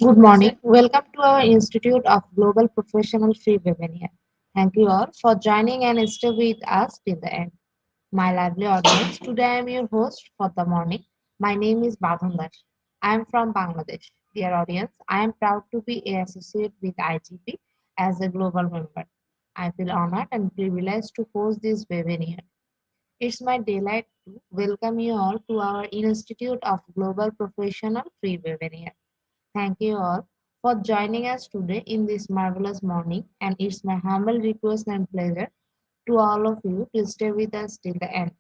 Good morning. Welcome to our Institute of Global Professional Free webinar. Thank you all for joining and stay with us till the end. My lively audience, today I am your host for the morning. My name is Badhandash. I am from Bangladesh. Dear audience, I am proud to be associated with IGP as a global member. I feel honored and privileged to host this webinar. It's my delight to welcome you all to our Institute of Global Professional Free webinar. Thank you all for joining us today in this marvelous morning, and it's my humble request and pleasure to all of you to stay with us till the end.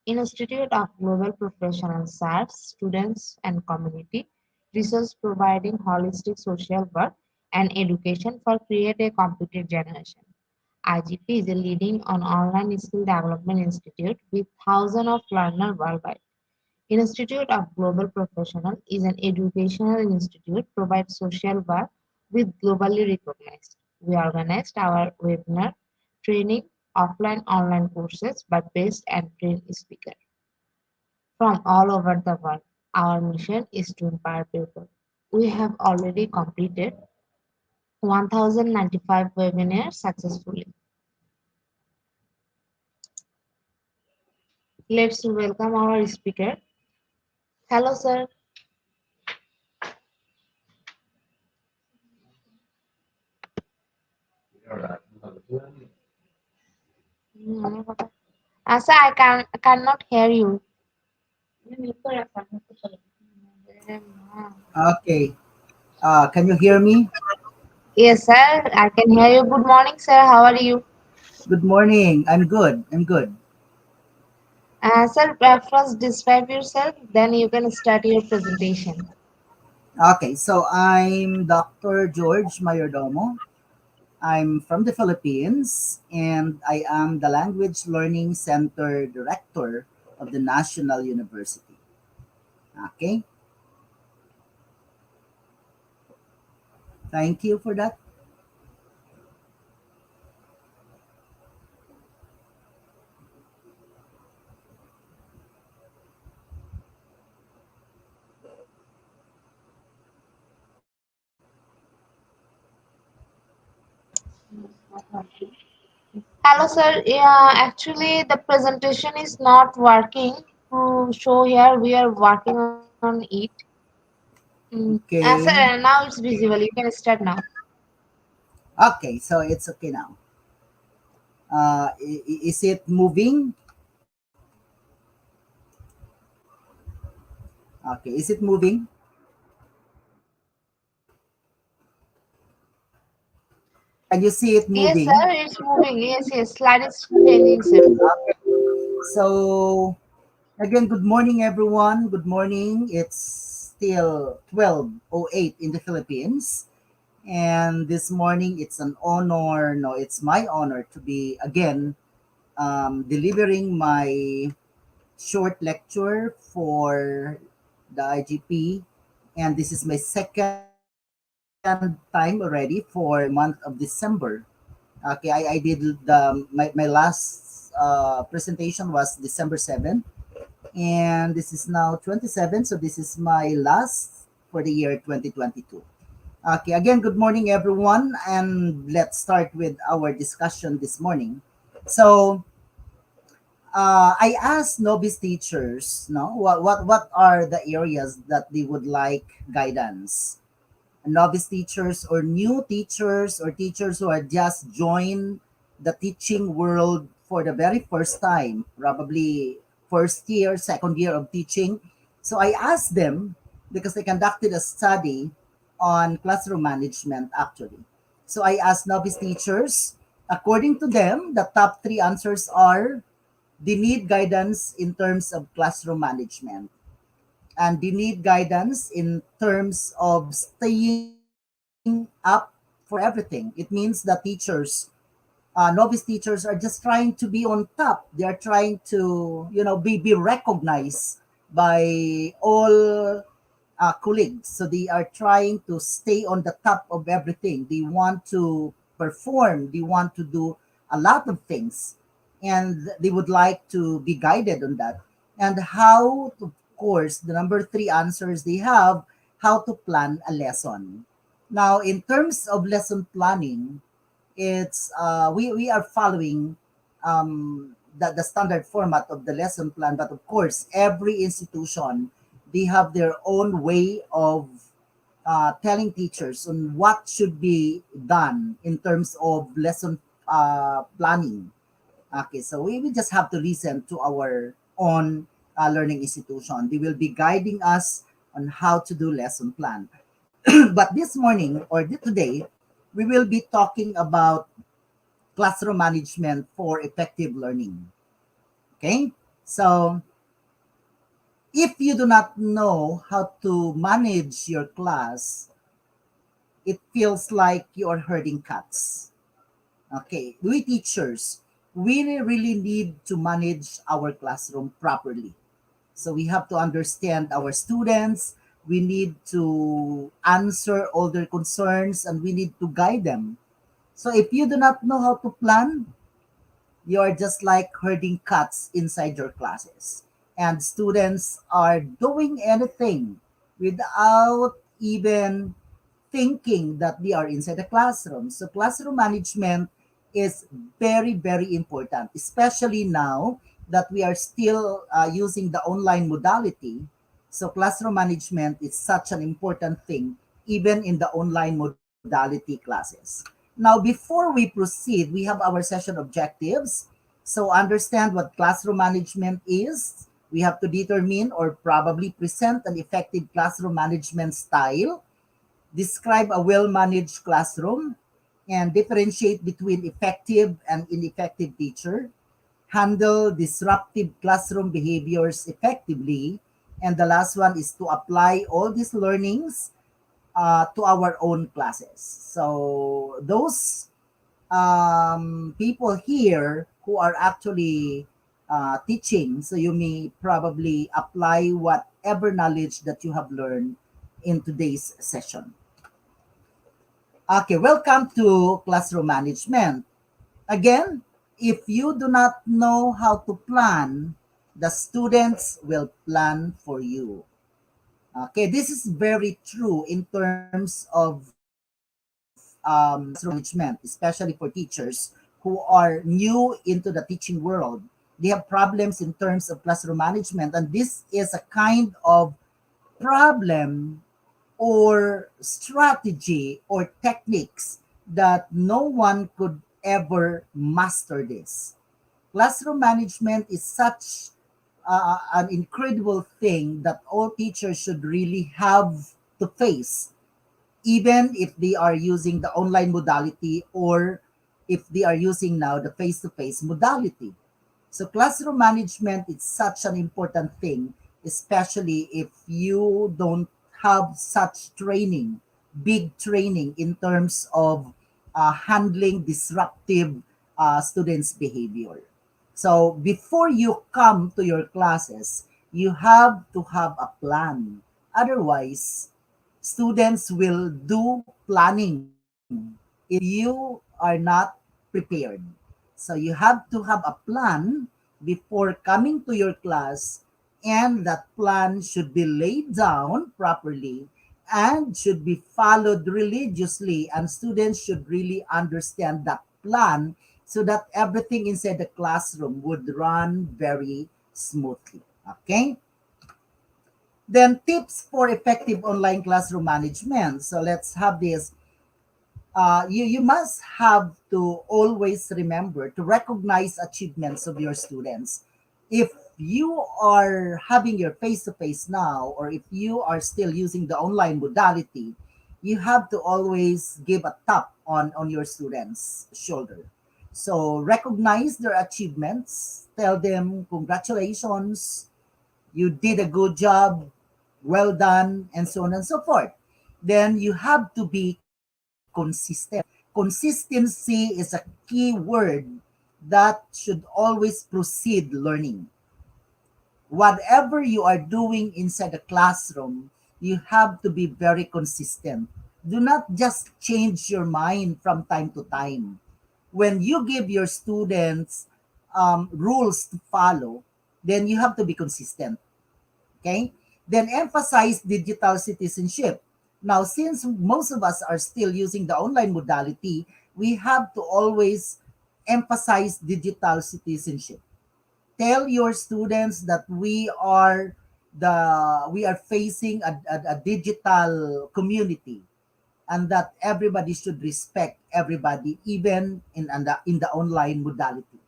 Institute of Global Professionals serves students and community research providing holistic social work and education for create a competent generation. IGP is a leading on online skill development institute with thousands of learners worldwide. Institute of Global Professional is an educational institute provides social work with globally recognized. We organized our webinar training offline online courses but based and train speakers from all over the world. Our mission is to empower people. We have already completed 1095 webinars successfully. Let's welcome our speaker. Hello, sir. Sir, cannot hear you. Okay. Can you hear me? Yes, sir, I can hear you. Good morning, sir. How are you? Good morning. I'm good. I'm good. Sir, first describe yourself, then you can start your presentation. Okay, so I'm Dr. George Mayordomo. I'm from the Philippines and I am the Language Learning Center Director of the National University. Okay, thank you for that. Hello, sir. Yeah, actually, the presentation is not working to show here. We are working on it. Sir, Okay, now it's visible. You can start now. okay, so it's okay now. Is it moving? Okay, is it moving? Can you see it Yes, sir, moving? it's moving. Yes, slide is changing, sir. So again, good morning, everyone. Good morning. It's still 12:08 in the Philippines. And this morning, it's an honor. No, it's my honor to be again delivering my short lecture for the IGP. And this is my second time already for the month of December. Okay, I did my last presentation was December 7th, and this is now 27, so this is my last for the year 2022. Okay, again, good morning, everyone, and let's start with our discussion this morning. So, I asked novice teachers, no, what are the areas that they would like guidance? Novice teachers or new teachers or teachers who are just joined the teaching world for the very first time, probably first year, second year of teaching. So I asked them because they conducted a study on classroom management actually. So I asked novice teachers, according to them, the top three answers are they need guidance in terms of classroom management and they need guidance in terms of staying up for everything. It means that teachers, novice teachers, are just trying to be on top. They are trying to, be recognized by all colleagues. So they are trying to stay on the top of everything. They want to perform. They want to do a lot of things, and they would like to be guided on that. And how, of course, the number three answers they have how to plan a lesson. Now, in terms of lesson planning, it's we are following the standard format of the lesson plan, but of course, every institution, they have their own way of telling teachers on what should be done in terms of lesson planning. Okay, so we just have to listen to our own learning institution. They will be guiding us on how to do lesson plan. But this morning or today, we will be talking about classroom management for effective learning. Okay, so if you do not know how to manage your class, it feels like you are herding cats. Okay, we teachers, we really need to manage our classroom properly. So we have to understand our students, we need to answer all their concerns, and we need to guide them. So if you do not know how to plan, you are just like herding cats inside your classes. And students are doing anything without even thinking that they are inside the classroom. So classroom management is very, very important, especially now that we are still using the online modality. So classroom management is such an important thing, even in the online modality classes. Now, before we proceed, we have our session objectives. So understand what classroom management is. We have to determine or probably present an effective classroom management style, describe a well-managed classroom, and differentiate between effective and ineffective teacher, handle disruptive classroom behaviors effectively, and the last one is to apply all these learnings to our own classes. So those people here who are actually teaching, so you may probably apply whatever knowledge that you have learned in today's session. Okay, welcome to classroom management. Again, if you do not know how to plan, the students will plan for you. Okay, this is very true in terms of classroom management, especially for teachers who are new into the teaching world. They have problems in terms of classroom management, and this is a kind of problem or strategy or techniques that no one could ever master this. Classroom management is such an incredible thing that all teachers should really have to face, even if they are using the online modality or if they are using now the face-to-face modality. So classroom management is such an important thing, especially if you don't have such training, big training in terms of handling disruptive students' behavior. So before you come to your classes, you have to have a plan. Otherwise, students will do planning if you are not prepared. So you have to have a plan before coming to your class, and that plan should be laid down properly and should be followed religiously, and students should really understand that plan so that everything inside the classroom would run very smoothly. Okay? Then tips for effective online classroom management. So let's have this. You must have to always remember to recognize achievements of your students. If you are having your face-to-face now, or if you are still using the online modality, you have to always give a tap on your students' shoulder. So recognize their achievements, tell them congratulations, you did a good job, well done, and so on and so forth. Then you have to be consistent. Consistency is a key word that should always precede learning. Whatever you are doing inside the classroom, you have to be very consistent. Do not just change your mind from time to time. When you give your students rules to follow, then you have to be consistent. Okay? Then emphasize digital citizenship. Now, since most of us are still using the online modality, we have to always emphasize digital citizenship. Tell your students that we are facing a digital community, and that everybody should respect everybody, even in the online modality.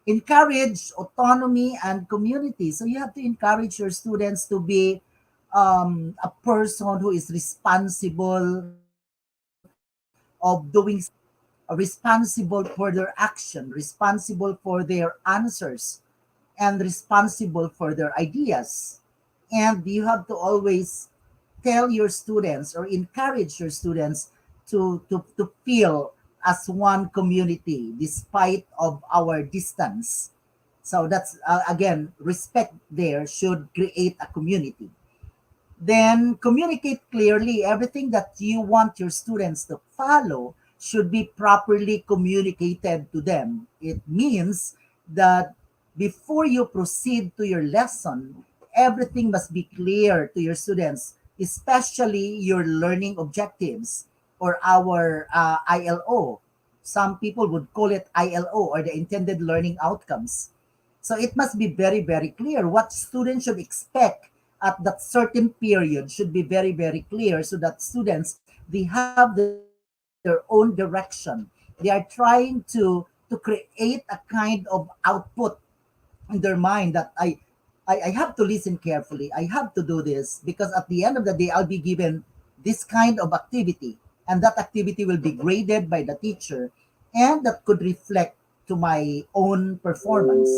Encourage autonomy and community. So you have to encourage your students to be a person who is responsible of doing something, responsible for their action, responsible for their answers, and responsible for their ideas. And you have to always tell your students or encourage your students to feel as one community despite of our distance. So that's again, respect there should create a community. Then communicate clearly. Everything that you want your students to follow should be properly communicated to them. It means that before you proceed to your lesson, everything must be clear to your students, especially your learning objectives or our ILO. Some people would call it ILO, or the intended learning outcomes. So it must be very, very clear what students should expect at that certain period should be very, very clear, so that students, they have their own direction. They are trying to create a kind of output in their mind that I have to listen carefully. I have to do this because at the end of the day, I'll be given this kind of activity, and that activity will be graded by the teacher, and that could reflect to my own performance.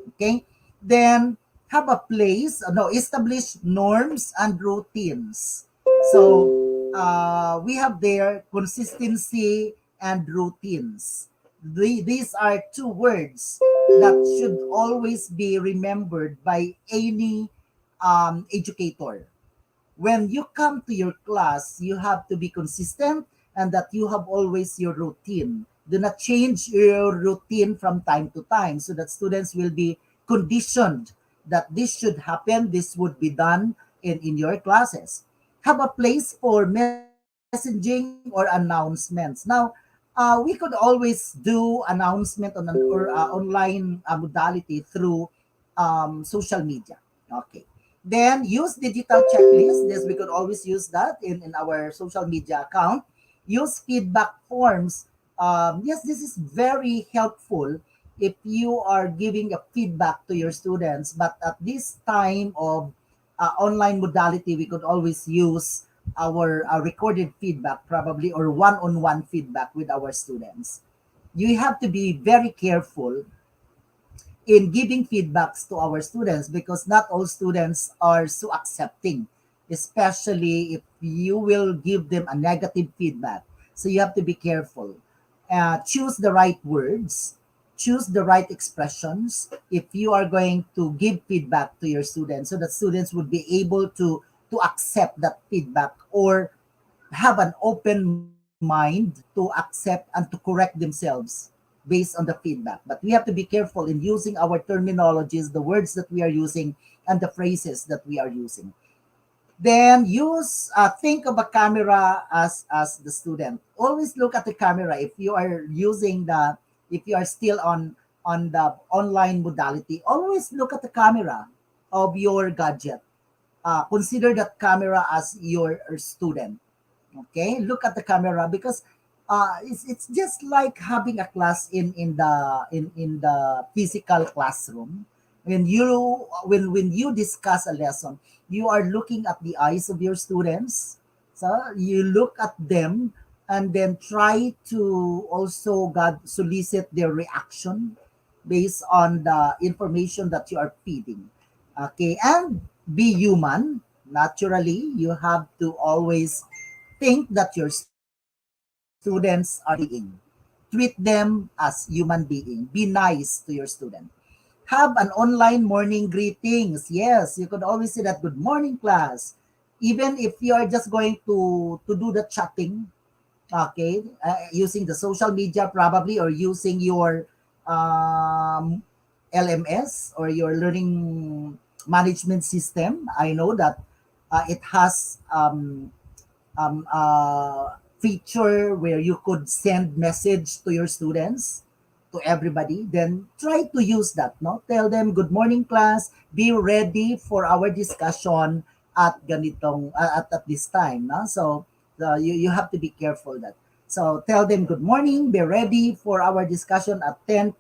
Okay, then have a place, no, establish norms and routines. So we have there consistency and routines. These are two words that should always be remembered by any educator. When you come to your class, you have to be consistent, and that you have always your routine. Do not change your routine from time to time, so that students will be conditioned that this should happen, this would be done in your classes. Have a place for messaging or announcements. Now, we could always do announcement on an or online modality through social media. Okay. Then use digital checklist. Yes, we could always use that in our social media account. Use feedback forms. Yes, this is very helpful if you are giving a feedback to your students. But at this time of online modality, we could always use our recorded feedback, probably, or one-on-one feedback with our students. You have to be very careful in giving feedbacks to our students, because not all students are so accepting, especially if you will give them a negative feedback. So you have to be careful. Choose the right words, choose the right expressions if you are going to give feedback to your students, so that students would be able to accept that feedback, or have an open mind to accept and to correct themselves based on the feedback. But we have to be careful in using our terminologies, the words that we are using, and the phrases that we are using. Then use think of a camera as the student. Always look at the camera if you are using the if you are still on the online modality. Always look at the camera of your gadget. Consider that camera as your student. Okay, look at the camera, because it's just like having a class in the physical classroom. When you discuss a lesson, you are looking at the eyes of your students. So you look at them, and then try to also solicit their reaction based on the information that you are feeding. Okay, and be human. Naturally, you have to always think that your students are human being. Treat them as human being. Be nice to your student. Have an online morning greetings. Yes, you could always say that, good morning class. Even if you are just going to do the chatting, okay, using the social media probably, or using your LMS or your learning management system. I know that it has feature where you could send message to your students, to everybody. Then try to use that. No, tell them, good morning class, be ready for our discussion at ganitong at this time. No? So you have to be careful that. So tell them good morning, be ready for our discussion at 10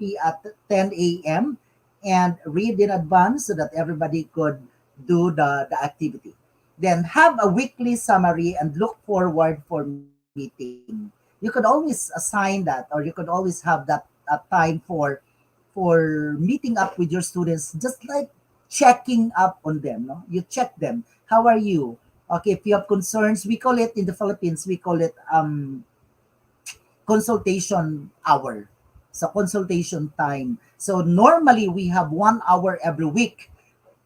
a.m. and read in advance so that everybody could do the activity. Then have a weekly summary and look forward for meeting. You could always assign that, or you could always have that time for meeting up with your students, just like checking up on them. No, you check them. How are you? Okay, if you have concerns, we call it in the Philippines. We call it consultation hour. So consultation time. So normally we have 1 hour every week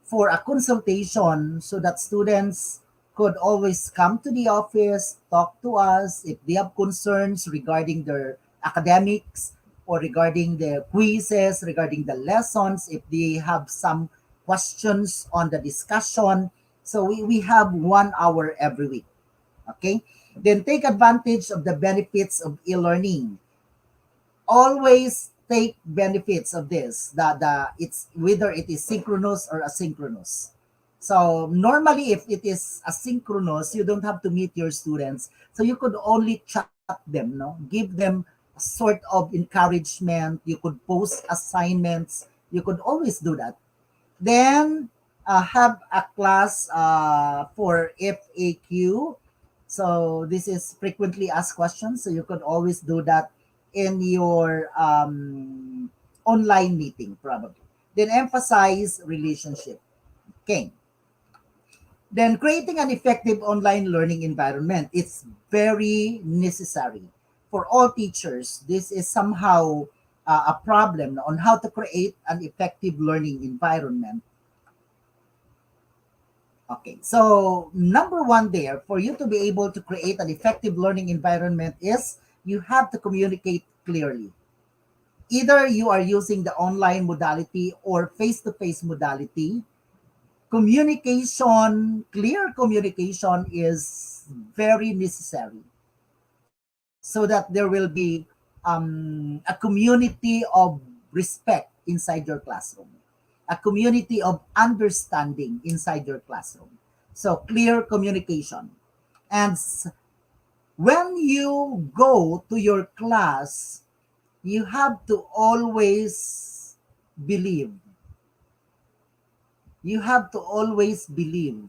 for a consultation so that students could always come to the office, talk to us if they have concerns regarding their academics or regarding the quizzes, regarding the lessons, if they have some questions on the discussion. So we have 1 hour every week. Okay? Then take advantage of the benefits of e-learning. Always take benefits of this. The it's whether it is synchronous or asynchronous. So normally if it is asynchronous, you don't have to meet your students. So you could only chat them, no? Give them a sort of encouragement. You could post assignments. You could always do that. Then have a class for FAQ. So this is frequently asked questions. So you could always do that in your online meeting, probably. Then emphasize relationship. Okay. Then creating an effective online learning environment. It's very necessary for all teachers. This is somehow a problem on how to create an effective learning environment. Okay, so number one there, for you to be able to create an effective learning environment is you have to communicate clearly. Either you are using the online modality or face-to-face modality, clear communication is very necessary so that there will be a community of respect inside your classroom, a community of understanding inside your classroom. So, clear communication. And when you go to your class, you have to always believe, you have to always believe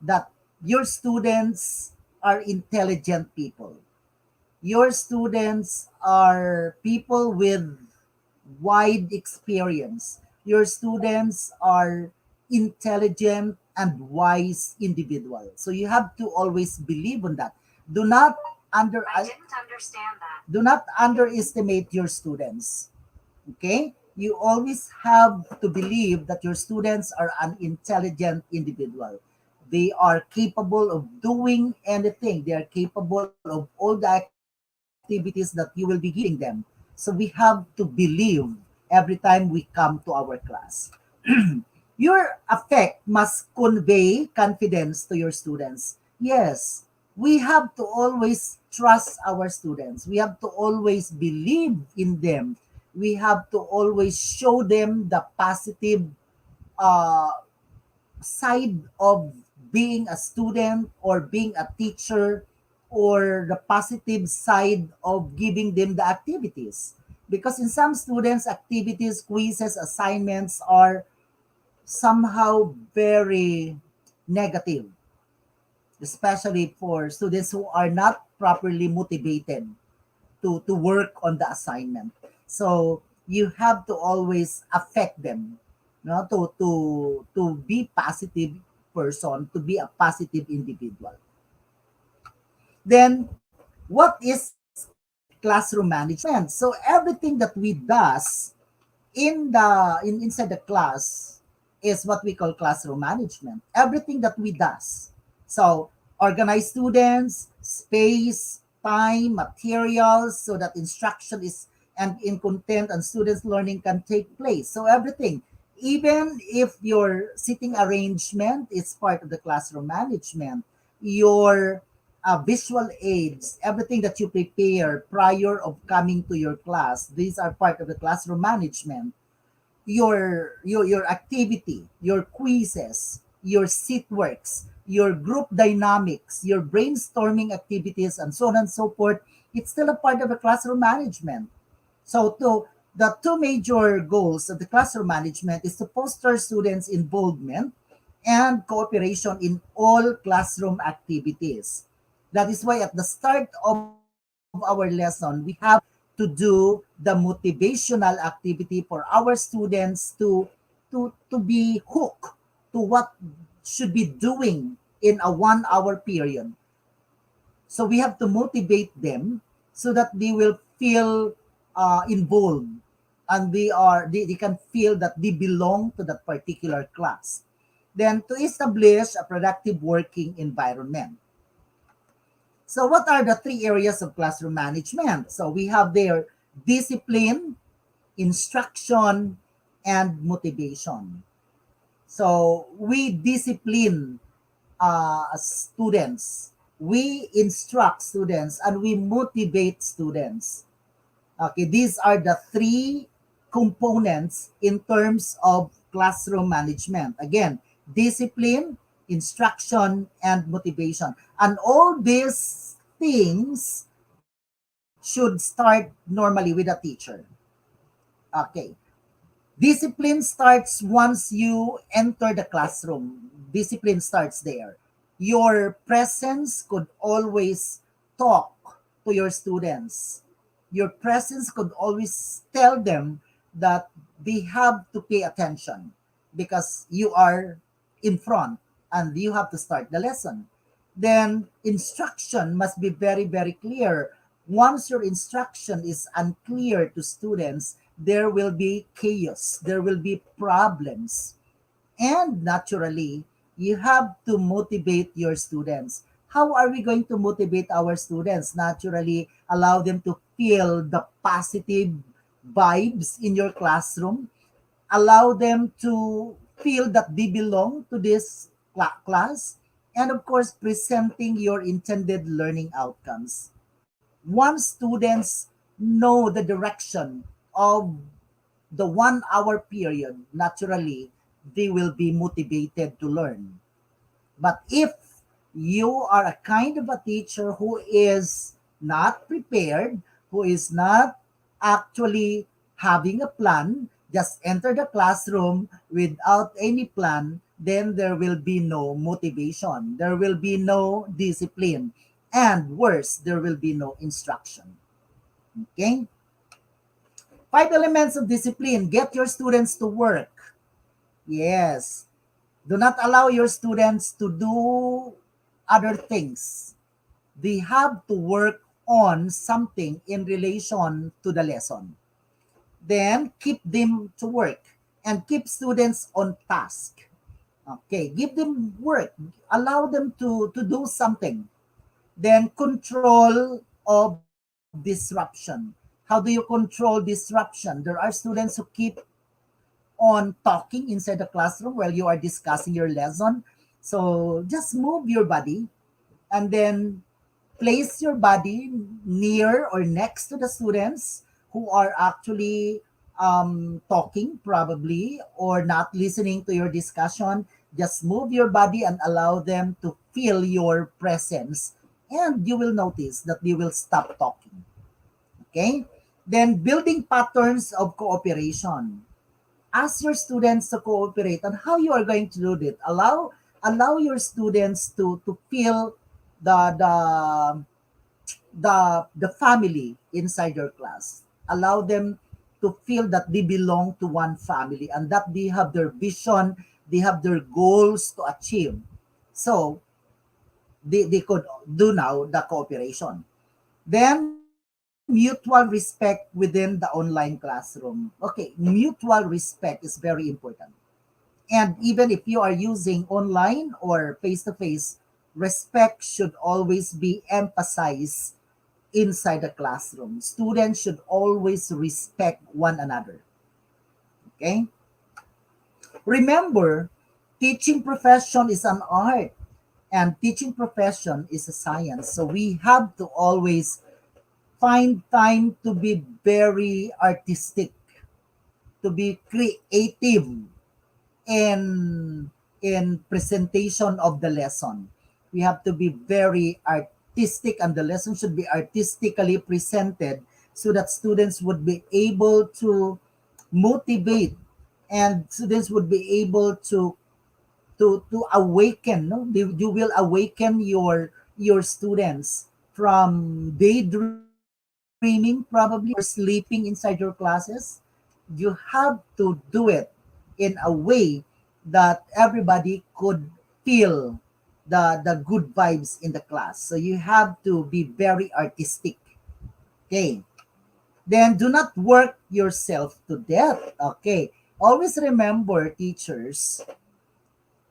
that your students are intelligent people. Your students are people with wide experience. Your students are intelligent and wise individuals. So you have to always believe on that. Do not under I didn't understand that. Do not underestimate your students. Okay? You always have to believe that your students are an intelligent individual. They are capable of doing anything. They are capable of all the activities that you will be giving them. So we have to believe every time we come to our class. Your affect must convey confidence to your students. Yes, we have to always trust our students. We have to always believe in them. We have to always show them the positive uh, side of being a student or being a teacher, or the positive side of giving them the activities. Because in some students, activities, quizzes, assignments are somehow very negative, especially for students who are not properly motivated to work on the assignment. So you have to always affect them, no, to be positive person, to be a positive individual. Then what is classroom management? So everything that we does inside the class is what we call classroom management. Everything that we does. So organize students, space, time, materials, so that instruction is and in content and students learning can take place. So everything. even if your seating arrangement is part of the classroom management, your visual aids, everything that you prepare prior of coming to your class, these are part of the classroom management. Your activity, your quizzes, your seat works, your group dynamics, your brainstorming activities, and so on and so forth, it's still a part of the classroom management. So the two major goals of the classroom management is to foster students' involvement and cooperation in all classroom activities. That is why at the start of our lesson, we have to do the motivational activity for our students to be hooked to what should be doing in a 1 hour period. So we have to motivate them so that they will feel involved, and they can feel that they belong to that particular class. Then to establish a productive working environment. So what are the three areas of classroom management? So we have there discipline, instruction, and motivation. So we discipline students, we instruct students, and we motivate students. Okay, these are the three components in terms of classroom management. Again, discipline, instruction, and motivation. And all these things should start normally with a teacher. Okay, discipline starts once you enter the classroom. Discipline starts there. Your presence could always talk to your students. Your presence could always tell them that they have to pay attention because you are in front and you have to start the lesson. Then instruction must be very, very clear. Once your instruction is unclear to students, there will be chaos, there will be problems. And naturally, you have to motivate your students. How are we going to motivate our students? Naturally, allow them to feel the positive vibes in your classroom. Allow them to feel that they belong to this class. And of course, presenting your intended learning outcomes. Once students know the direction of the 1 hour period, naturally, they will be motivated to learn. But if you are a kind of a teacher who is not prepared, who is not actually having a plan, just enter the classroom without any plan, then there will be no motivation. There will be no discipline. And worse, there will be no instruction. Okay? Five elements of discipline. Get your students to work. Yes. Do not allow your students to do other things. They have to work on something in relation to the lesson. Then keep them to work and keep students on task. Okay, give them work. Allow them to do something. Then control of disruption. How do you control disruption? There are students who keep on talking inside the classroom while you are discussing your lesson. So just move your body and then place your body near or next to the students who are actually talking probably or not listening to your discussion. Just move your body and allow them to feel your presence, and you will notice that they will stop talking. Okay, then building patterns of cooperation. Ask your students to cooperate on how you are going to do it. Allow your students to feel the the the family inside your class. Allow them to feel that they belong to one family and that they have their vision, they have their goals to achieve. So they could do now the cooperation. Then mutual respect within the online classroom. Okay, mutual respect is very important. And even if you are using online or face to face, respect should always be emphasized inside the classroom. Students should always respect one another. Okay? Remember, teaching profession is an art and teaching profession is a science. So we have to always find time to be very artistic, to be creative in presentation of the lesson. We have to be very artistic and the lesson should be artistically presented so that students would be able to motivate and students would be able to awaken, no, you will awaken your students from daydreaming probably or sleeping inside your classes. You have to do it in a way that everybody could feel the good vibes in the class. So you have to be very artistic. Okay, then do not work yourself to death. Okay, always remember, teachers,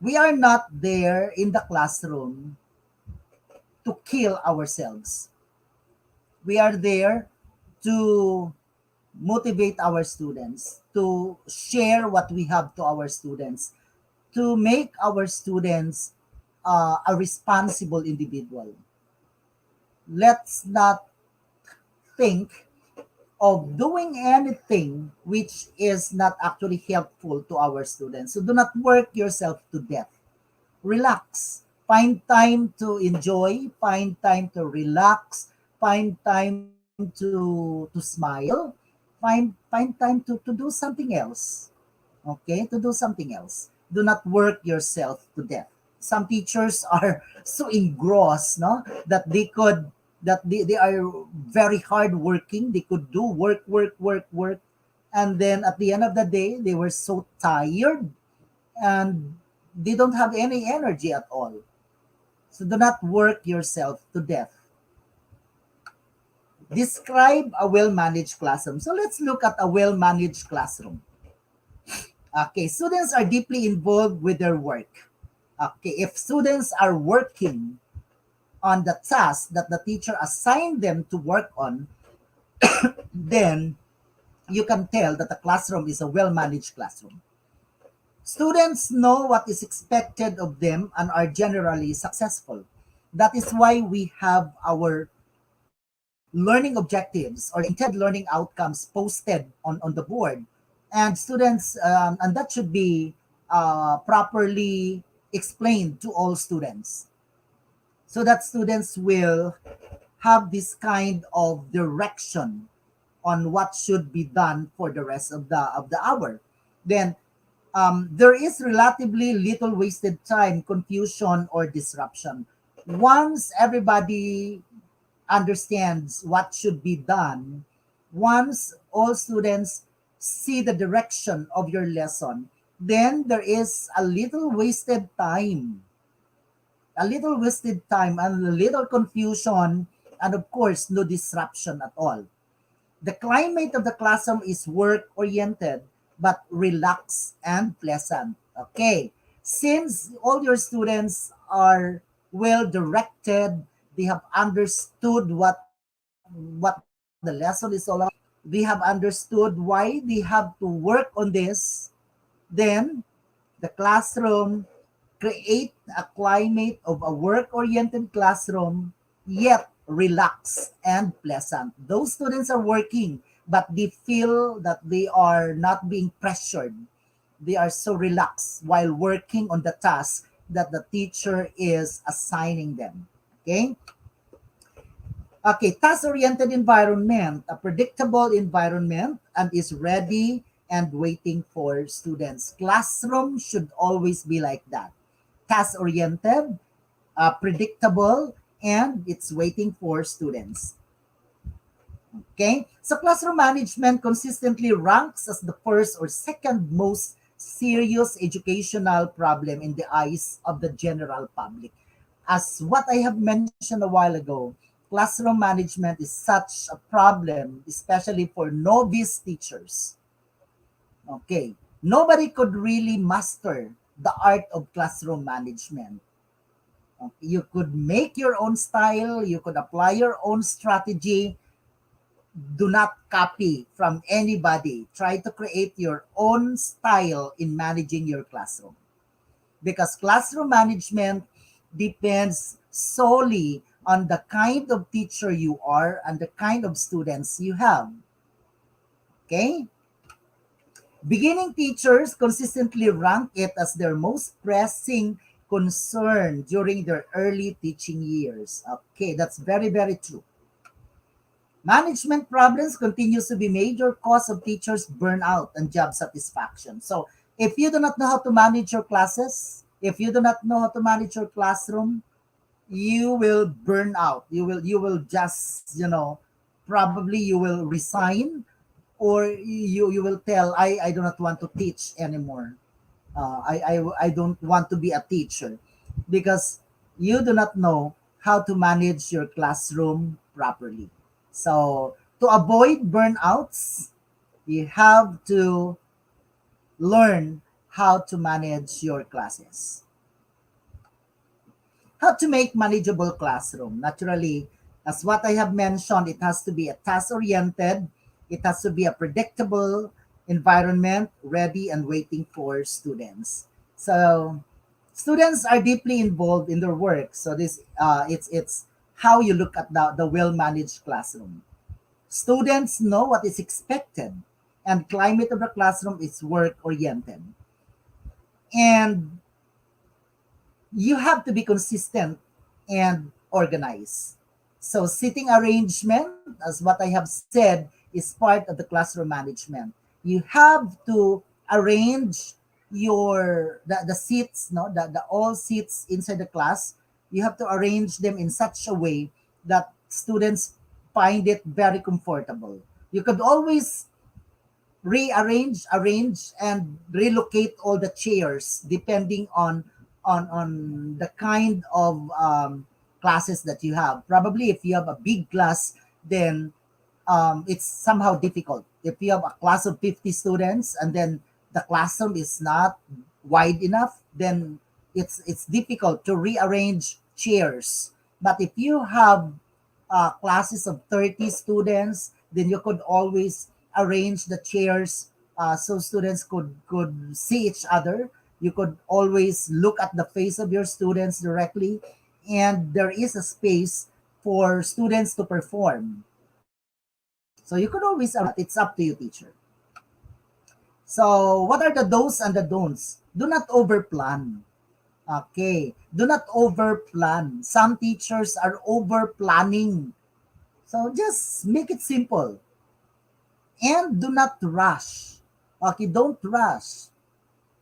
we are not there in the classroom to kill ourselves. We are there to motivate our students, to share what we have to our students, to make our students a responsible individual. Let's not think of doing anything which is not actually helpful to our students. So do not work yourself to death. Relax. Find time to enjoy, find time to relax, find time to smile, find time to do something else. Okay? To do something else. Do not work yourself to death. Some teachers are so engrossed, no, that they are very hard working. They could do work, and then at the end of the day, they were so tired and they don't have any energy at all. So do not work yourself to death. Describe a well-managed classroom. So let's look at a well-managed classroom. Okay, students are deeply involved with their work. Okay, if students are working on the task that the teacher assigned them to work on, then you can tell that the classroom is a well-managed classroom. Students know what is expected of them and are generally successful. That is why we have our learning objectives or the intended learning outcomes posted on the board. And students, and that should be properly explained to all students so that students will have this kind of direction on what should be done for the rest of the hour. Then there is relatively little wasted time, confusion, or disruption. Once everybody understands what should be done, once all students see the direction of your lesson, then there is a little wasted time and a little confusion, and of course, no disruption at all. The climate of the classroom is work oriented but relaxed and pleasant. Okay. Since all your students are well directed, they have understood what the lesson is all about. They have understood why they have to work on this. Then the classroom create a climate of a work-oriented classroom, yet relaxed and pleasant. Those students are working, but they feel that they are not being pressured. They are so relaxed while working on the task that the teacher is assigning them. Okay? Okay, task-oriented environment, a predictable environment and is ready and waiting for students. Classroom should always be like that. Task-oriented, predictable, and it's waiting for students. Okay? So classroom management consistently ranks as the first or second most serious educational problem in the eyes of the general public. As what I have mentioned a while ago, classroom management is such a problem, especially for novice teachers. Okay. Nobody could really master the art of classroom management. You could make your own style, you could apply your own strategy, Do not copy from anybody. Try to create your own style in managing your classroom, because classroom management depends solely on the kind of teacher you are and the kind of students you have. Okay? Beginning teachers consistently rank it as their most pressing concern during their early teaching years. Okay, that's very, very true. Management problems continues to be major cause of teachers burnout and job satisfaction. So if you do not know how to manage your classes, if you do not know how to manage your classroom, you will burn out. You will just, probably you will resign, or you will tell, I do not want to teach anymore. I don't want to be a teacher, because you do not know how to manage your classroom properly. So to avoid burnouts, you have to learn how to manage your classes. How to make manageable classroom. Naturally, as what I have mentioned, it has to be a task oriented, it has to be a predictable environment, ready and waiting for students. So students are deeply involved in their work. So this it's how you look at the well managed classroom. Students know what is expected, and climate of the classroom is work oriented. And you have to be consistent and organized. So seating arrangement, as what I have said, is part of the classroom management. You have to arrange the seats, no, the all seats inside the class. You have to arrange them in such a way that students find it very comfortable. You could always rearrange, arrange, and relocate all the chairs depending on the kind of classes that you have. Probably if you have a big class, then it's somehow difficult. If you have a class of 50 students and then the classroom is not wide enough, then it's difficult to rearrange chairs. But if you have classes of 30 students, then you could always arrange the chairs so students could see each other. You could always look at the face of your students directly, and there is a space for students to perform. So you could always arrange that. It's up to you, teacher. So what are the do's and the don'ts? Do not overplan. Okay. Do not overplan. Some teachers are over planning. So just make it simple. And do not rush. Okay, don't rush.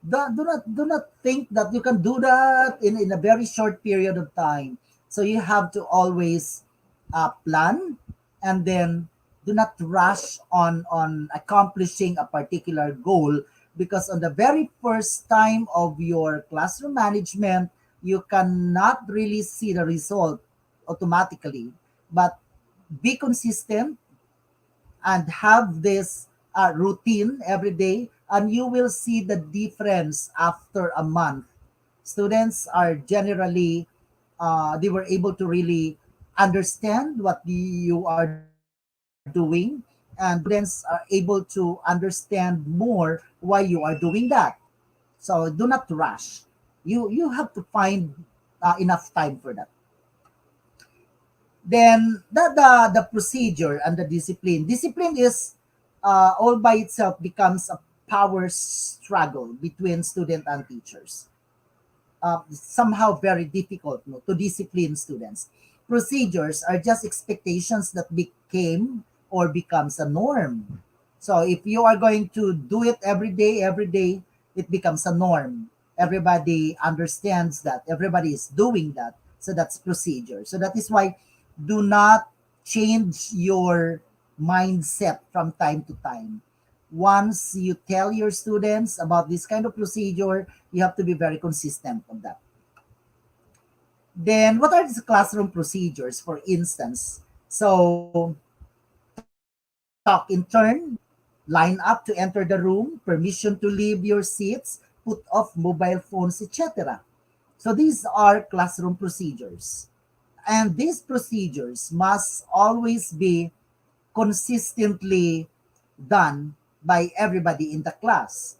Do not think that you can do that in a very short period of time. So you have to always plan, and then do not rush on accomplishing a particular goal, because on the very first time of your classroom management, you cannot really see the result automatically. But be consistent and have this routine every day, and you will see the difference after a month. Students are generally they were able to really understand what you are doing, and students are able to understand more why you are doing that. So do not rush. You have to find enough time for that. Then the procedure and the discipline. Discipline is all by itself becomes a power struggle between student and teachers. Somehow very difficult, no, to discipline students. Procedures are just expectations that became or becomes a norm. So if you are going to do it every day, it becomes a norm. Everybody understands that. Everybody is doing that. So that's procedure. So that is why do not change your mindset from time to time. Once you tell your students about this kind of procedure, you have to be very consistent on that. Then, what are these classroom procedures, for instance? So, talk in turn, line up to enter the room, permission to leave your seats, put off mobile phones, etc. So, these are classroom procedures. And these procedures must always be consistently done by everybody in the class.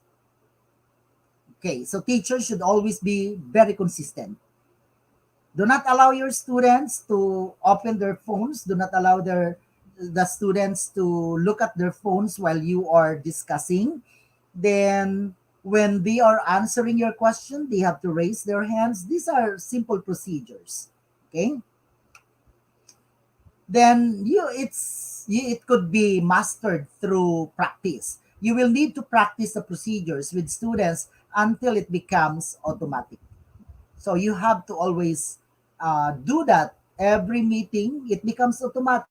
Okay, so teachers should always be very consistent. Do not allow your students to open their phones. Do not allow the students to look at their phones while you are discussing. Then when they are answering your question, they have to raise their hands. These are simple procedures. Okay? Then it could be mastered through practice. You will need to practice the procedures with students until it becomes automatic. So you have to always do that every meeting. It becomes automatic.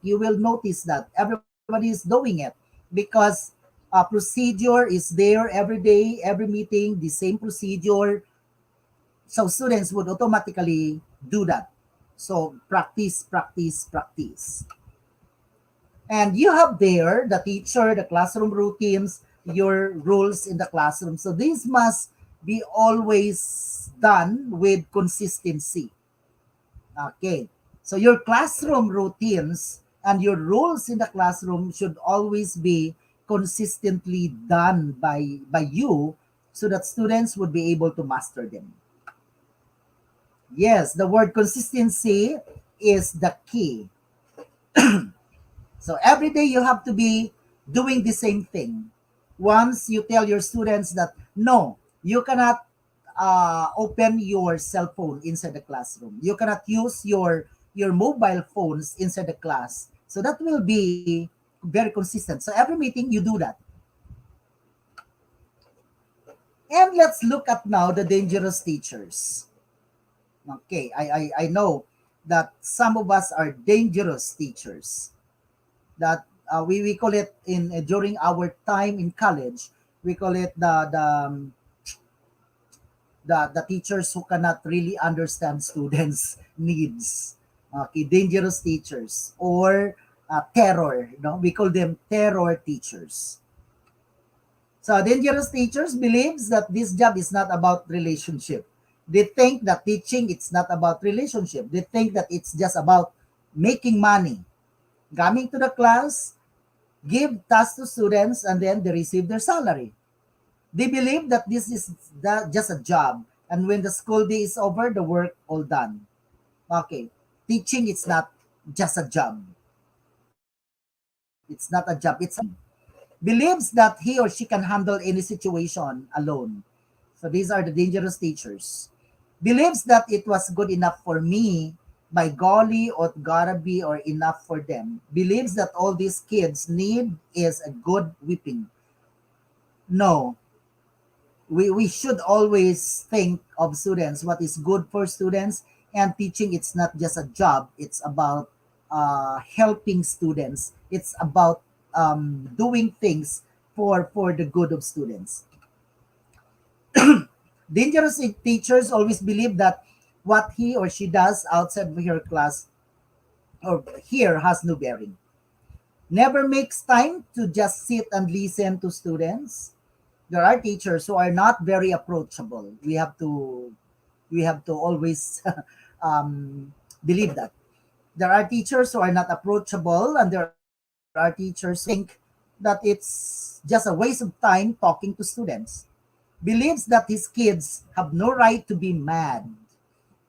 You will notice that everybody is doing it because procedure is there every day, every meeting, the same procedure. So students would automatically do that. So practice, practice, practice. And you have there the teacher, the classroom routines, your rules in the classroom. So these must be always done with consistency. Okay. So your classroom routines and your rules in the classroom should always be consistently done by you so that students would be able to master them. Yes, the word consistency is the key. So every day you have to be doing the same thing. Once you tell your students that no, you cannot open your cell phone inside the classroom. You cannot use your mobile phones inside the class. So that will be very consistent. So every meeting you do that. And let's look at now the dangerous teachers. Okay, I know that some of us are dangerous teachers. That we call it in during our time in college, we call it the teachers who cannot really understand students needs. Okay, dangerous teachers or terror, we call them terror teachers. So dangerous teachers believes that this job is not about relationship. They think that teaching it's not about relationship. They think that it's just about making money, coming to the class, give tasks to students, and then they receive their salary. They believe that this is just a job, and when the school day is over, the work all done. Okay, teaching it's not just a job. It's not a job. It's a believes that he or she can handle any situation alone. So these are the dangerous teachers. Believes that it was good enough for me, by golly, or gotta be or enough for them. Believes that all these kids need is a good whipping. No, we should always think of students, what is good for students, and teaching it's not just a job, it's about helping students, it's about doing things for the good of students. Dangerous teachers always believe that what he or she does outside of her class or here has no bearing. Never makes time to just sit and listen to students. There are teachers who are not very approachable. We have to always believe that. There are teachers who are not approachable, and there are teachers who think that it's just a waste of time talking to students. Believes that his kids have no right to be mad.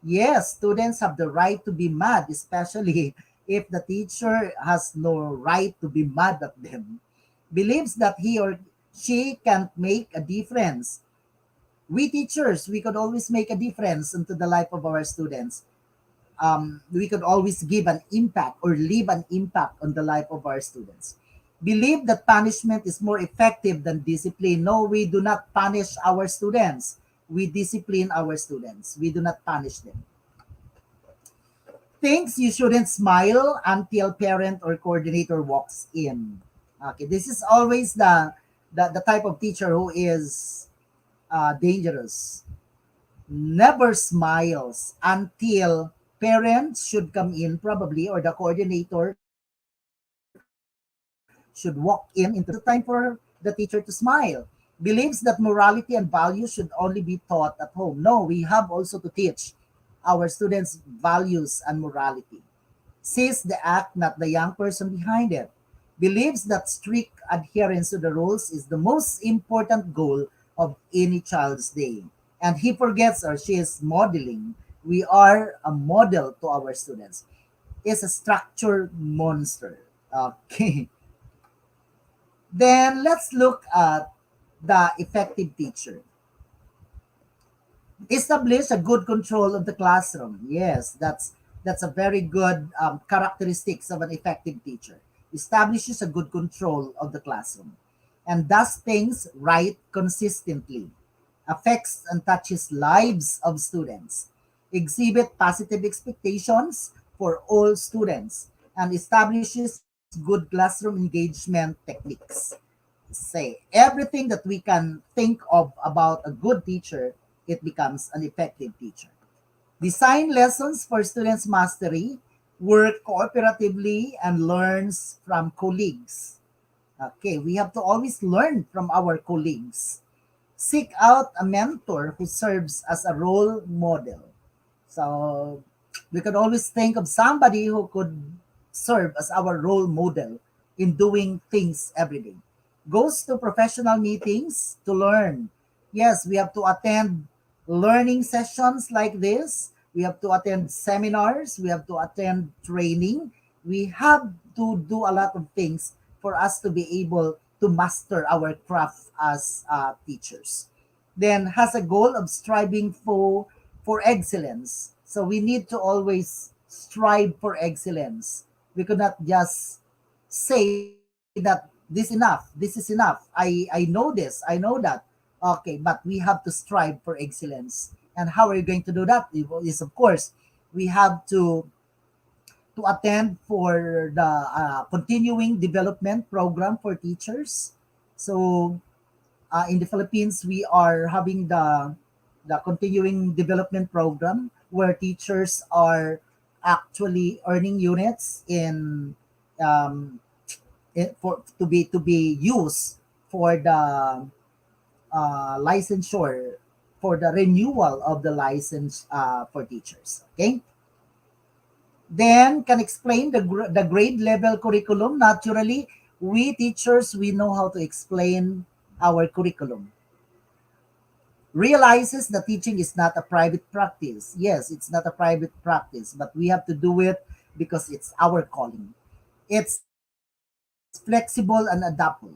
Yes, students have the right to be mad, especially if the teacher has no right to be mad at them. Believes that he or she can't make a difference. We teachers, we could always make a difference into the life of our students. We could always give an impact or leave an impact on the life of our students. Believe that punishment is more effective than discipline. No, we do not punish our students. We discipline our students. We do not punish them. Thinks you shouldn't smile until parent or coordinator walks in. Okay, this is always the type of teacher who is dangerous. Never smiles until parents should come in probably, or the coordinator should walk in into the class. This is the time for the teacher to smile. Believes that morality and values should only be taught at home. No, we have also to teach our students values and morality. sees the act, not the young person behind it, believes that strict adherence to the rules is the most important goal of any child's day. And he forgets, or she is modeling. We are a model to our students. Is a structure monster. Okay. Then let's look at the effective teacher. Establish a good control of the classroom. Yes, that's a very good characteristics of an effective teacher. Establishes a good control of the classroom and does things right consistently. Affects and touches lives of students. Exhibit positive expectations for all students and establishes good classroom engagement techniques. Say everything that we can think of about a good teacher, it becomes an effective teacher. Design lessons for students' mastery, work cooperatively, and learns from colleagues. Okay, we have to always learn from our colleagues. Seek out a mentor who serves as a role model. So we could always think of somebody who could serve as our role model in doing things every day. Goes to professional meetings to learn. Yes, we have to attend learning sessions like this. We have to attend seminars. We have to attend training. We have to do a lot of things for us to be able to master our craft as teachers. Then has a goal of striving for excellence. So we need to always strive for excellence. We could not just say that this is enough. I know this, I know that. Okay, but we have to strive for excellence. And how are you going to do that? Is of course we have to attend for the continuing development program for teachers. So in the Philippines, we are having the continuing development program where teachers are actually earning units um, for to be used for the licensure, for the renewal of the license for teachers. Okay. Then can explain the grade level curriculum. Naturally, we teachers, we know how to explain our curriculum. Realizes that teaching is not a private practice. Yes, it's not a private practice, but we have to do it because it's our calling. It's flexible and adaptable.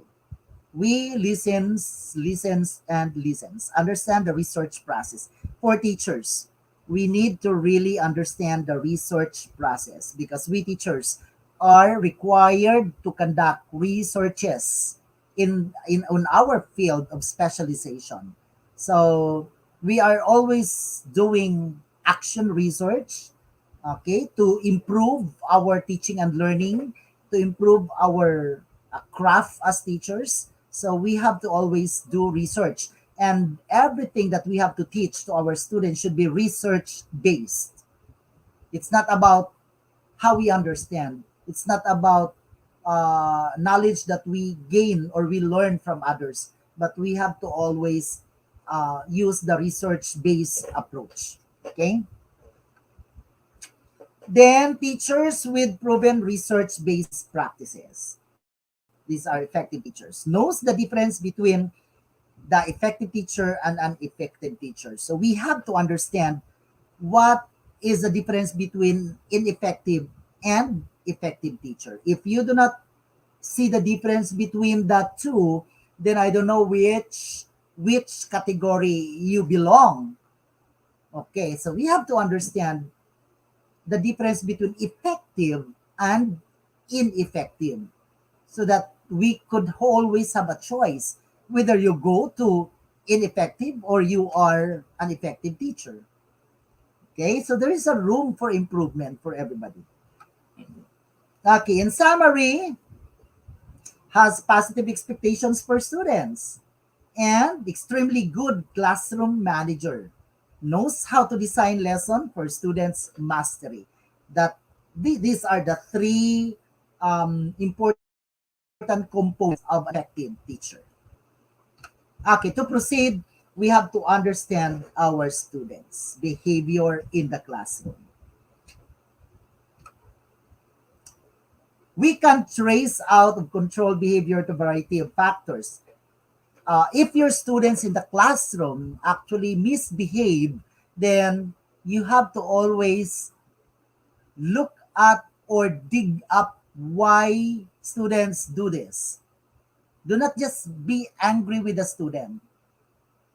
We listens, understand the research process. For teachers, we need to really understand the research process because we teachers are required to conduct researches in on our field of specialization. So we are always doing action research, okay, to improve our teaching and learning, to improve our craft as teachers. So we have to always do research. And everything that we have to teach to our students should be research based. It's not about how we understand, it's not about knowledge that we gain or we learn from others, but we have to always use the research based approach. Okay. Then teachers with proven research-based practices. These are effective teachers. Knows the difference between the effective teacher and an effective teacher. So we have to understand what is the difference between ineffective and effective teacher. If you do not see the difference between the two, then I don't know which category you belong. Okay, so we have to understand the difference between effective and ineffective so that we could always have a choice whether you go to ineffective or you are an effective teacher. Okay, so there is a room for improvement for everybody. Okay, in summary, has positive expectations for students and extremely good classroom manager, knows how to design lesson for students mastery. That these are the three important components of an effective teacher. Okay, to proceed, we have to understand our students behavior in the classroom. We can trace out of control behavior to a variety of factors. If your students in the classroom actually misbehave, then you have to always look at or dig up why students do this. Do not just be angry with the student.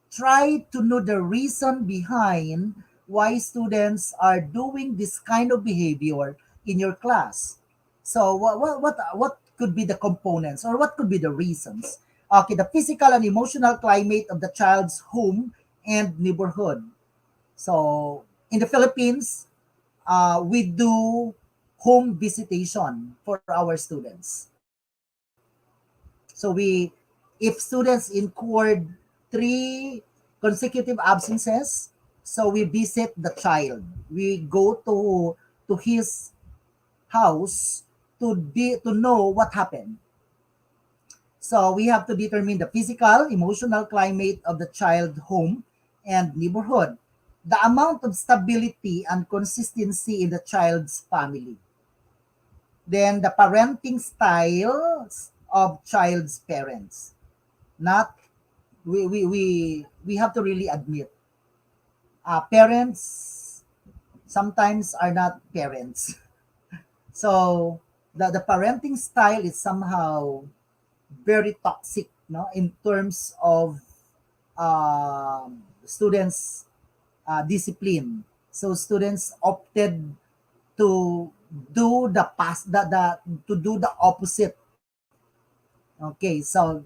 Try to know the reason behind why students are doing this kind of behavior in your class. So what could be the components or what could be the reasons? Okay, the physical and emotional climate of the child's home and neighborhood. So in the Philippines, we do home visitation for our students. So if students incurred 3 consecutive absences, so we visit the child. We go to his house to know what happened. So we have to determine the physical, emotional climate of the child home and neighborhood, the amount of stability and consistency in the child's family, then the parenting styles of child's parents. Not we have to really admit, parents sometimes are not parents. So the parenting style is somehow very toxic, no, in terms of students discipline. So students opted to do the past the to do the opposite. Okay, so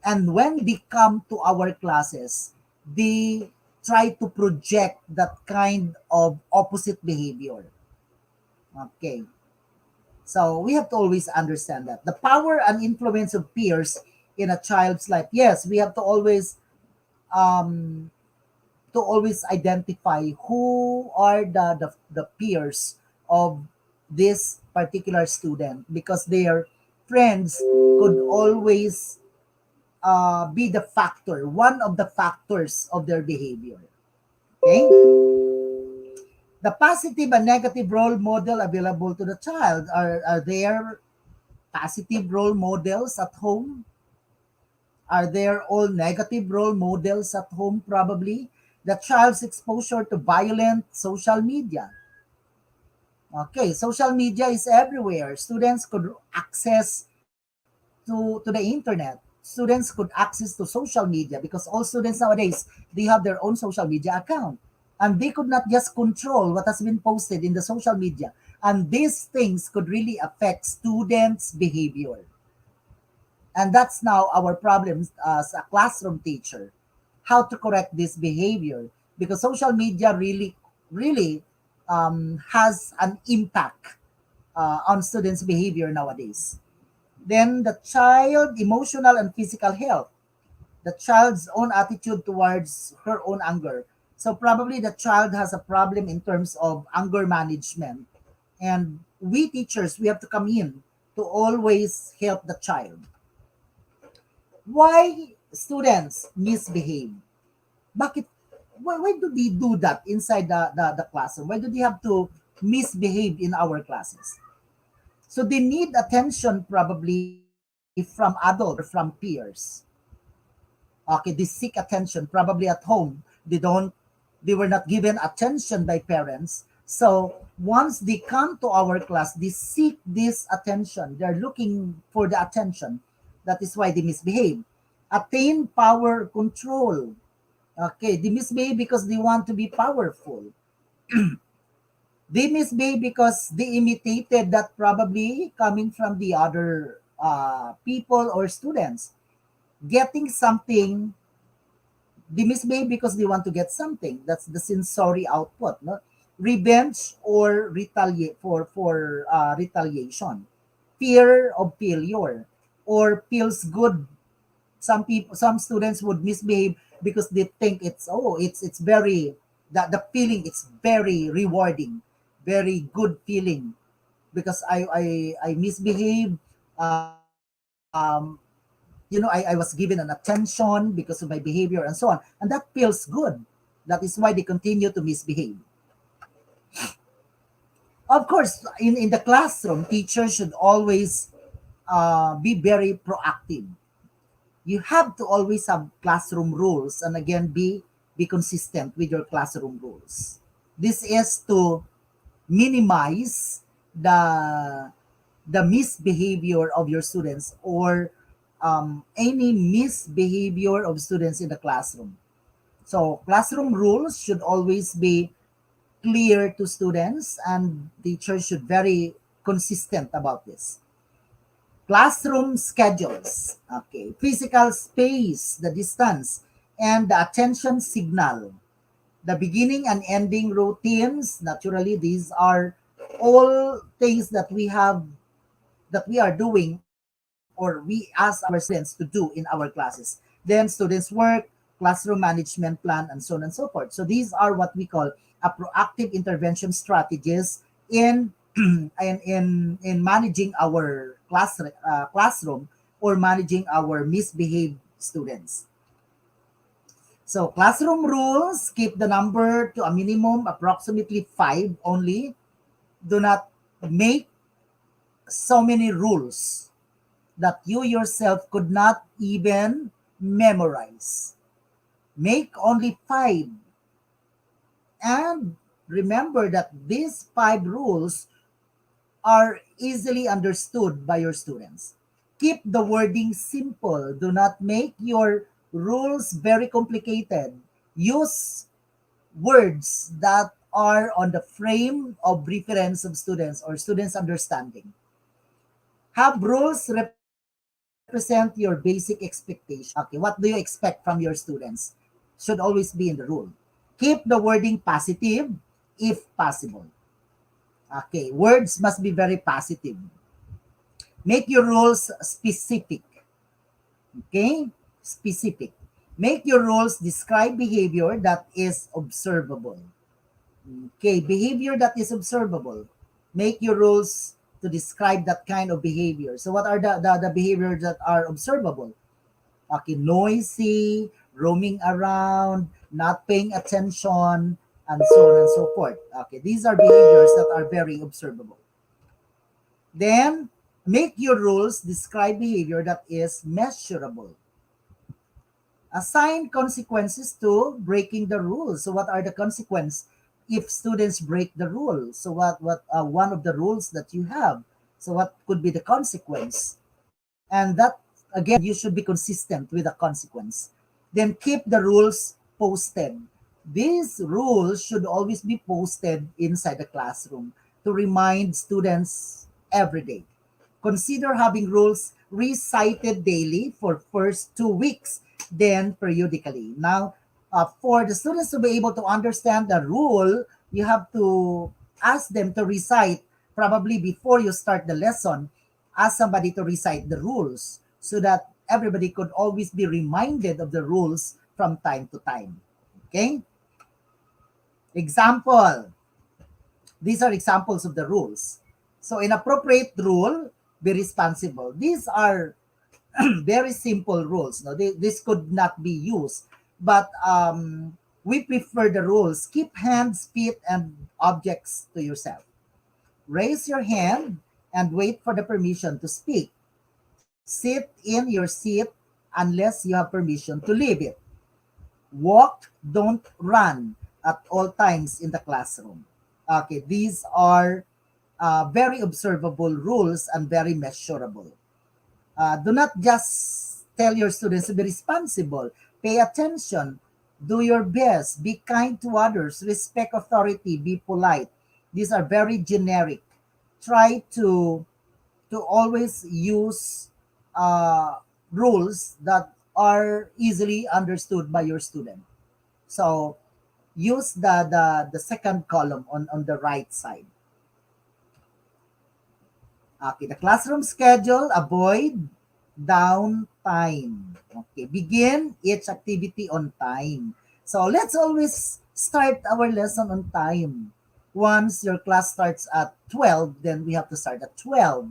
and when they come to our classes, they try to project that kind of opposite behavior. Okay, so we have to always understand that the power and influence of peers in a child's life. Yes, we have um to always identify who are the peers of this particular student, because their friends could always be the factor, one of the factors of their behavior. Okay? The positive and negative role model available to the child. Are there positive role models at home? Are there all negative role models at home? Probably. The child's exposure to violent social media. Okay, social media is everywhere. Students could access to the internet. Students could access to social media because all students nowadays, they have their own social media account. And they could not just control what has been posted in the social media. And these things could really affect students' behavior. And that's now our problem as a classroom teacher. How to correct this behavior. Because social media really has an impact on students' behavior nowadays. Then the child emotional and physical health, the child's own attitude towards her own anger. So probably the child has a problem in terms of anger management. And we teachers, we have to come in to always help the child. Why students misbehave? Bakit, why do they do that inside the classroom? Why do they have to misbehave in our classes? So they need attention probably from adults or from peers. Okay, they seek attention probably at home. They were not given attention by parents. So once they come to our class, they seek this attention. They're looking for the attention. That is why they misbehave. Attain power control. Okay, they misbehave because they want to be powerful. They misbehave because they imitated that probably coming from the other people or students. Getting something, they misbehave because they want to get something. That's the sensory output. No? Revenge or retaliate for retaliation. Fear of failure or feels good. Some students would misbehave because they think it's very, the feeling, it's very rewarding, very good feeling, because I misbehave. I was given an attention because of my behavior and so on, and that feels good. That is why they continue to misbehave. Of course, in the classroom, teachers should always be very proactive. You have to always have classroom rules, and again, be consistent with your classroom rules. This is to minimize the misbehavior of your students, or any misbehavior of students in the classroom. So classroom rules should always be clear to students, and teachers should very consistent about this. Classroom schedules, okay, physical space, the distance, and the attention signal, the beginning and ending routines. Naturally, these are all things that we are doing, or we ask our students to do in our classes. Then students work, classroom management plan, and so on and so forth. So these are what we call a proactive intervention strategies in in managing our classroom, or managing our misbehaved students. So classroom rules: keep the number to a minimum, approximately five only. Do not make so many rules that you yourself could not even memorize. Make only five. And remember that these five rules are easily understood by your students. Keep the wording simple. Do not make your rules very complicated. Use words that are on the frame of reference of students or students' understanding. Have rules represent your basic expectation. Okay, what do you expect from your students? Should always be in the rule. Keep the wording positive if possible. Okay, words must be very positive. Make your rules specific. Okay, specific. Make your rules describe behavior that is observable. Okay, behavior that is observable. Make your rules to describe that kind of behavior. So what are the behaviors that are observable? Okay, noisy, roaming around, not paying attention, and so on and so forth. Okay, these are behaviors that are very observable. Then, make your rules describe behavior that is measurable. Assign consequences to breaking the rules. So what are the consequences if students break the rules? So what one of the rules that you have? So what could be the consequence? And that, again, you should be consistent with the consequence. Then keep the rules posted. These rules should always be posted inside the classroom to remind students every day. Consider having rules recited daily for first 2 weeks, then periodically. Now, for the students to be able to understand the rule, you have to ask them to recite probably before you start the lesson. Ask somebody to recite the rules so that everybody could always be reminded of the rules from time to time. Okay? Example. These are examples of the rules. So, inappropriate rule, be responsible. These are very simple rules. No, this could not be used, but we prefer the rules. Keep hands, feet, and objects to yourself. Raise your hand and wait for the permission to speak. Sit in your seat unless you have permission to leave it. Walk, don't run at all times in the classroom. Okay, these are very observable rules and very measurable. Do not just tell your students to be responsible. Pay attention. Do your best. Be kind to others. Respect authority. Be polite. These are very generic. Try to always use rules that are easily understood by your student. So use the second column on the right side. Okay, the classroom schedule, avoid downtime. Okay, begin each activity on time. So let's always start our lesson on time. Once your class starts at 12, then we have to start at 12.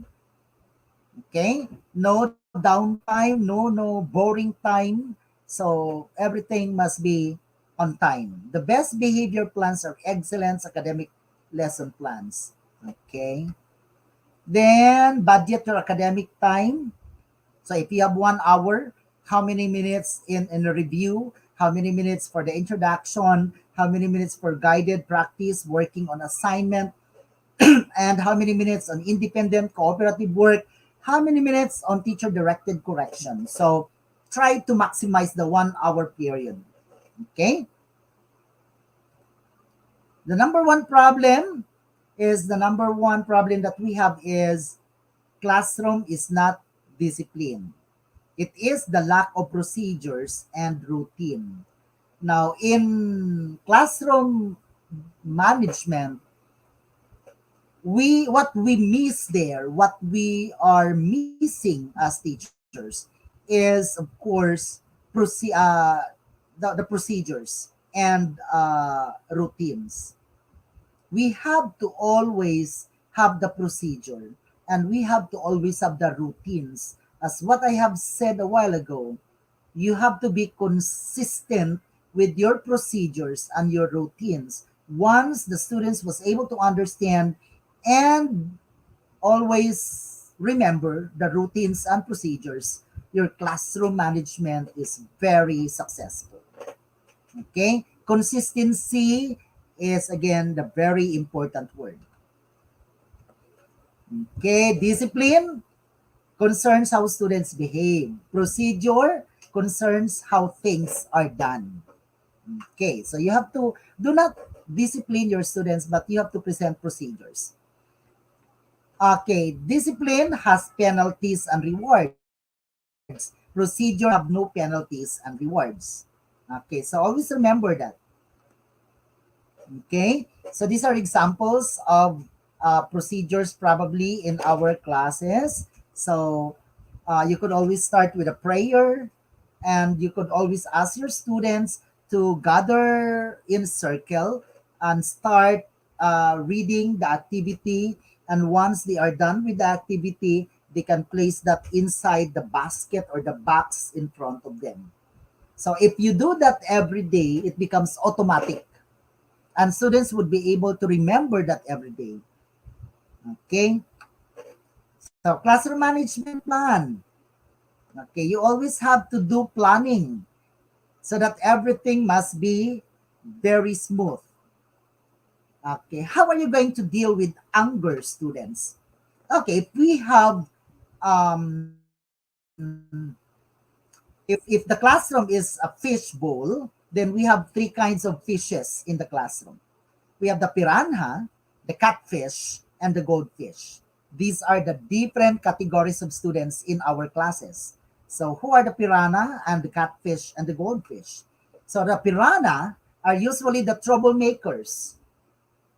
Okay? No downtime, no boring time. So everything must be on time. The best behavior plans are excellent academic lesson plans. Okay. Then budget your academic time. So if you have 1 hour, how many minutes in a review? How many minutes for the introduction? How many minutes for guided practice, working on assignment? And how many minutes on independent cooperative work? How many minutes on teacher directed correction? So try to maximize the 1 hour period. Okay. The number one problem that we have is classroom is not discipline. It is the lack of procedures and routine. Now, in classroom management, what we miss there, what we are missing as teachers, is of course the procedures and routines. We have to always have the procedure, and we have to always have the routines. As what I have said a while ago, you have to be consistent with your procedures and your routines. Once the students was able to understand and always remember the routines and procedures, your classroom management is very successful. Okay? Consistency is again the very important word. Okay? Discipline concerns how students behave. Procedure concerns how things are done. Okay, so you have to do not discipline your students, but you have to present procedures. Okay, discipline has penalties and rewards. Procedure have no penalties and rewards. Okay, so always remember that. Okay, so these are examples of procedures probably in our classes. So you could always start with a prayer, and you could always ask your students to gather in circle and start reading the activity. And once they are done with the activity, they can place that inside the basket or the box in front of them. So if you do that every day, it becomes automatic, and students would be able to remember that every day. Okay? So classroom management plan. Okay, you always have to do planning so that everything must be very smooth. Okay, how are you going to deal with anger, students? Okay, if we have if the classroom is a fish bowl, then we have three kinds of fishes in the classroom. We have the piranha, the catfish, and the goldfish. These are the different categories of students in our classes. So, who are the piranha and the catfish and the goldfish? So, the piranha are usually the troublemakers,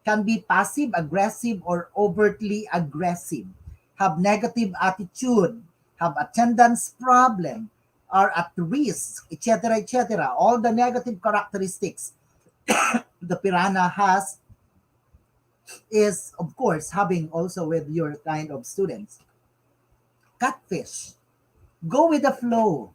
can be passive aggressive or overtly aggressive, have negative attitude, have attendance problem, are at risk, etc., etc. All the negative characteristics the piranha has is, of course, having also with your kind of students. Catfish, go with the flow.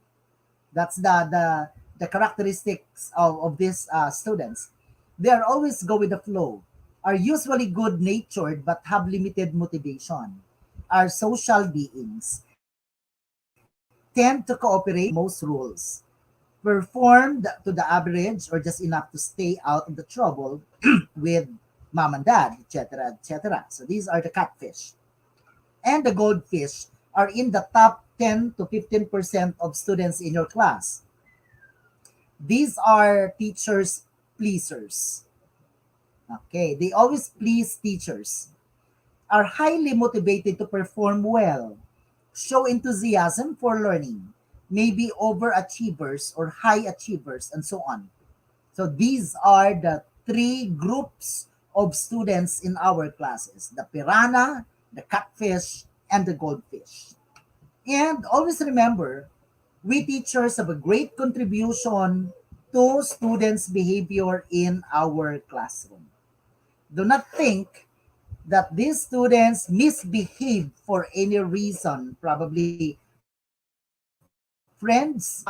That's the characteristics of these students. They are always go with the flow, are usually good natured but have limited motivation, are social beings, tend to cooperate with most rules, performed to the average or just enough to stay out of the trouble with mom and dad, etc., etc. So these are the catfish. And the goldfish are in the top 10 to 15% of students in your class. These are teachers pleasers. Okay, they always please teachers, are highly motivated to perform well, show enthusiasm for learning, may be overachievers or high achievers, and so on. So these are the three groups of students in our classes: the piranha, the catfish, and the goldfish. And always remember, we teachers have a great contribution to students' behavior in our classroom. Do not think that these students misbehave for any reason, probably friends,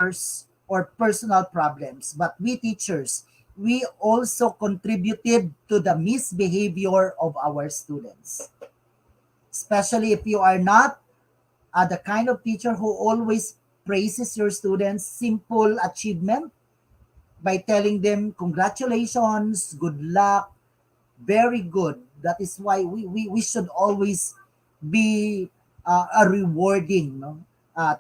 or personal problems. But we teachers, we we also contributed to the misbehavior of our students. Especially if you are not the kind of teacher who always praises your students' simple achievement by telling them, congratulations, good luck, very good. That is why we should always be a rewarding, no?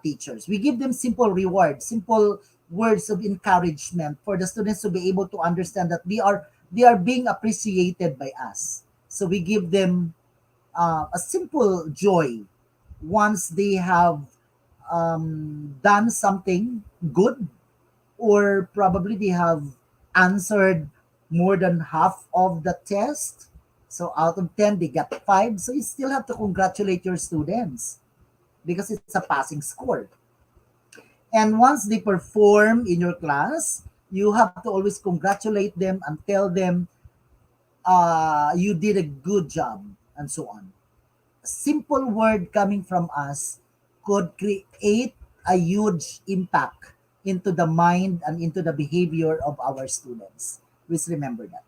Teachers. We give them simple rewards, simple words of encouragement for the students to be able to understand that they are being appreciated by us. So we give them a simple joy once they have done something good, or probably they have answered more than half of the test. So out of 10, they got 5. So you still have to congratulate your students because it's a passing score. And once they perform in your class, you have to always congratulate them and tell them you did a good job and so on. A simple word coming from us could create a huge impact into the mind and into the behavior of our students. Please remember that.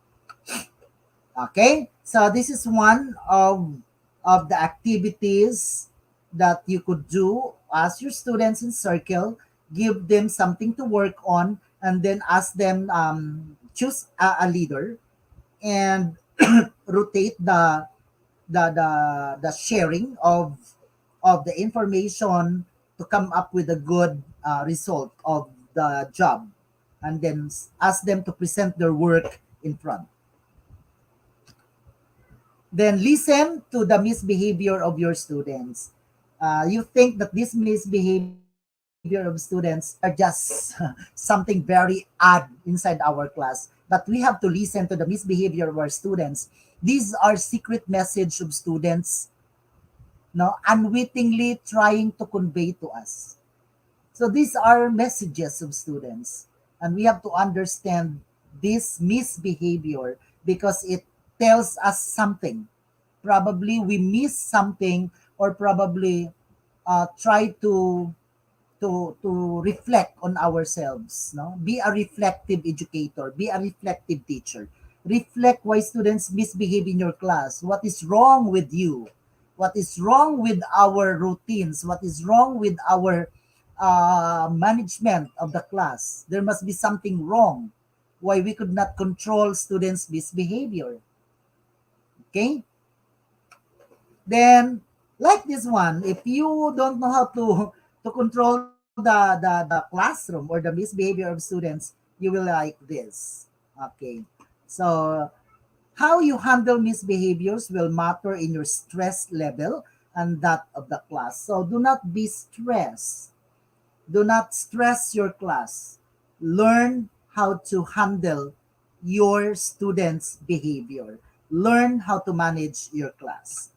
Okay? So this is one of the activities that you could do as your students in circle, give them something to work on, and then ask them choose a leader and rotate the sharing of the information to come up with a good result of the job, and then ask them to present their work in front. Then listen to the misbehavior of your students. You think that this misbehavior of students are just something very odd inside our class, but we have to listen to the misbehavior of our students. These are secret message of students, no, unwittingly trying to convey to us. So these are messages of students, and we have to understand this misbehavior because it tells us something. Probably we miss something, or probably try to reflect on ourselves. No, be a reflective educator, be a reflective teacher. Reflect why students misbehave in your class. What is wrong with you? What is wrong with our routines? What is wrong with our management of the class? There must be something wrong. Why we could not control students' misbehavior? Okay. Then, like this one, if you don't know how to control the classroom or the misbehavior of students, you will like this. Okay. So, how you handle misbehaviors will matter in your stress level and that of the class. So, do not be stressed. Do not stress your class. Learn how to handle your students' behavior. Learn how to manage your class.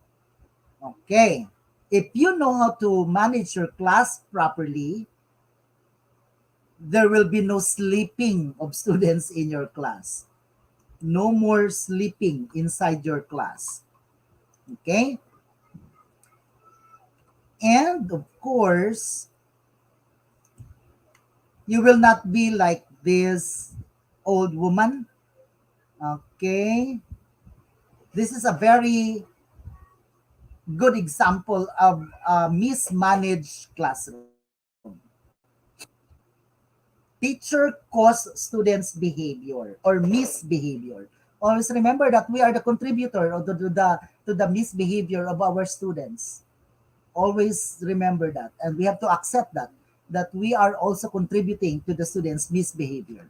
Okay. If you know how to manage your class properly, there will be no sleeping of students in your class. No more sleeping inside your class. Okay? And of course, you will not be like this old woman. Okay? This is a very good example of a mismanaged classroom. Teacher cause students behavior or misbehavior. Always remember that we are the contributor or to the misbehavior of our students. Always remember that, and we have to accept that we are also contributing to the students' misbehavior.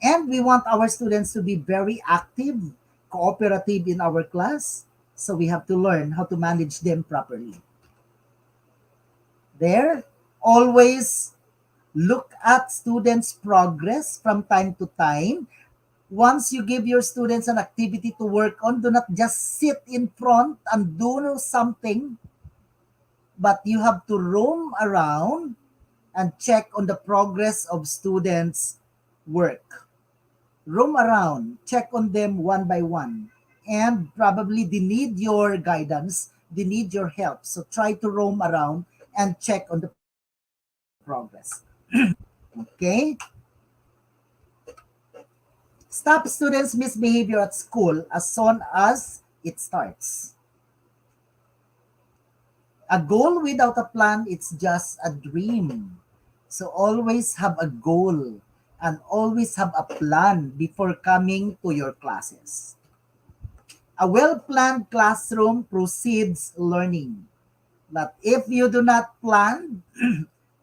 And we want our students to be very active, cooperative in our class. So we have to learn how to manage them properly. There, always look at students' progress from time to time. Once you give your students an activity to work on, do not just sit in front and do something, but you have to roam around and check on the progress of students' work. Roam around, check on them one by one. And probably they need your guidance, they need your help. So try to roam around and check on the progress. Okay? Stop students' misbehavior at school as soon as it starts. A goal without a plan, it's just a dream. So always have a goal and always have a plan before coming to your classes. A well-planned classroom proceeds learning. But if you do not plan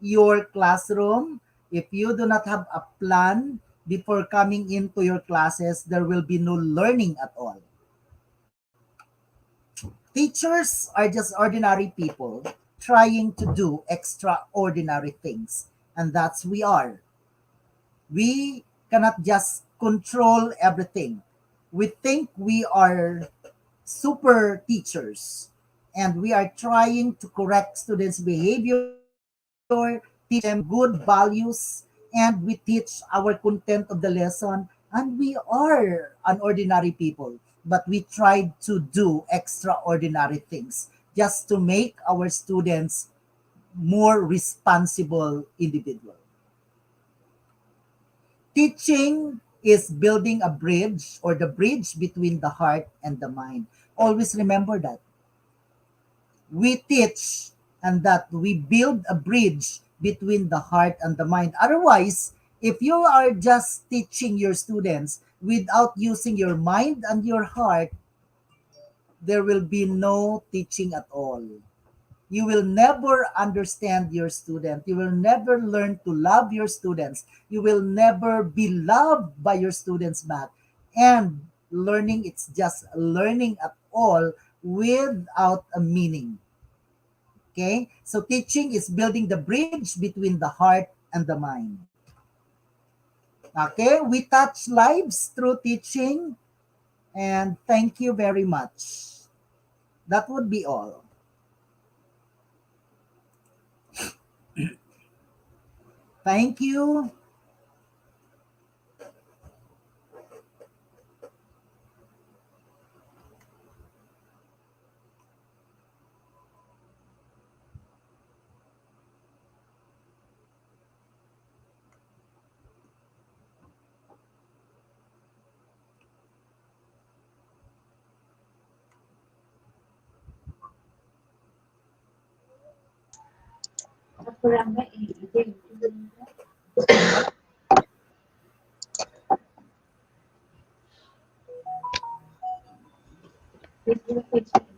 your classroom, if you do not have a plan before coming into your classes, there will be no learning at all. Teachers are just ordinary people trying to do extraordinary things. And that's we are. We cannot just control everything. We think we are super teachers and we are trying to correct students' behavior, teach them good values, and we teach our content of the lesson. And we are an ordinary people, but we tried to do extraordinary things just to make our students more responsible individual. Teaching is building a bridge or the bridge between the heart and the mind. Always remember that. We teach and that we build a bridge between the heart and the mind. Otherwise, if you are just teaching your students without using your mind and your heart, there will be no teaching at all. You will never understand your student. You will never learn to love your students. You will never be loved by your students back. And learning, it's just learning at all without a meaning. Okay? So teaching is building the bridge between the heart and the mind. Okay? We touch lives through teaching. And thank you very much. That would be all. Thank you.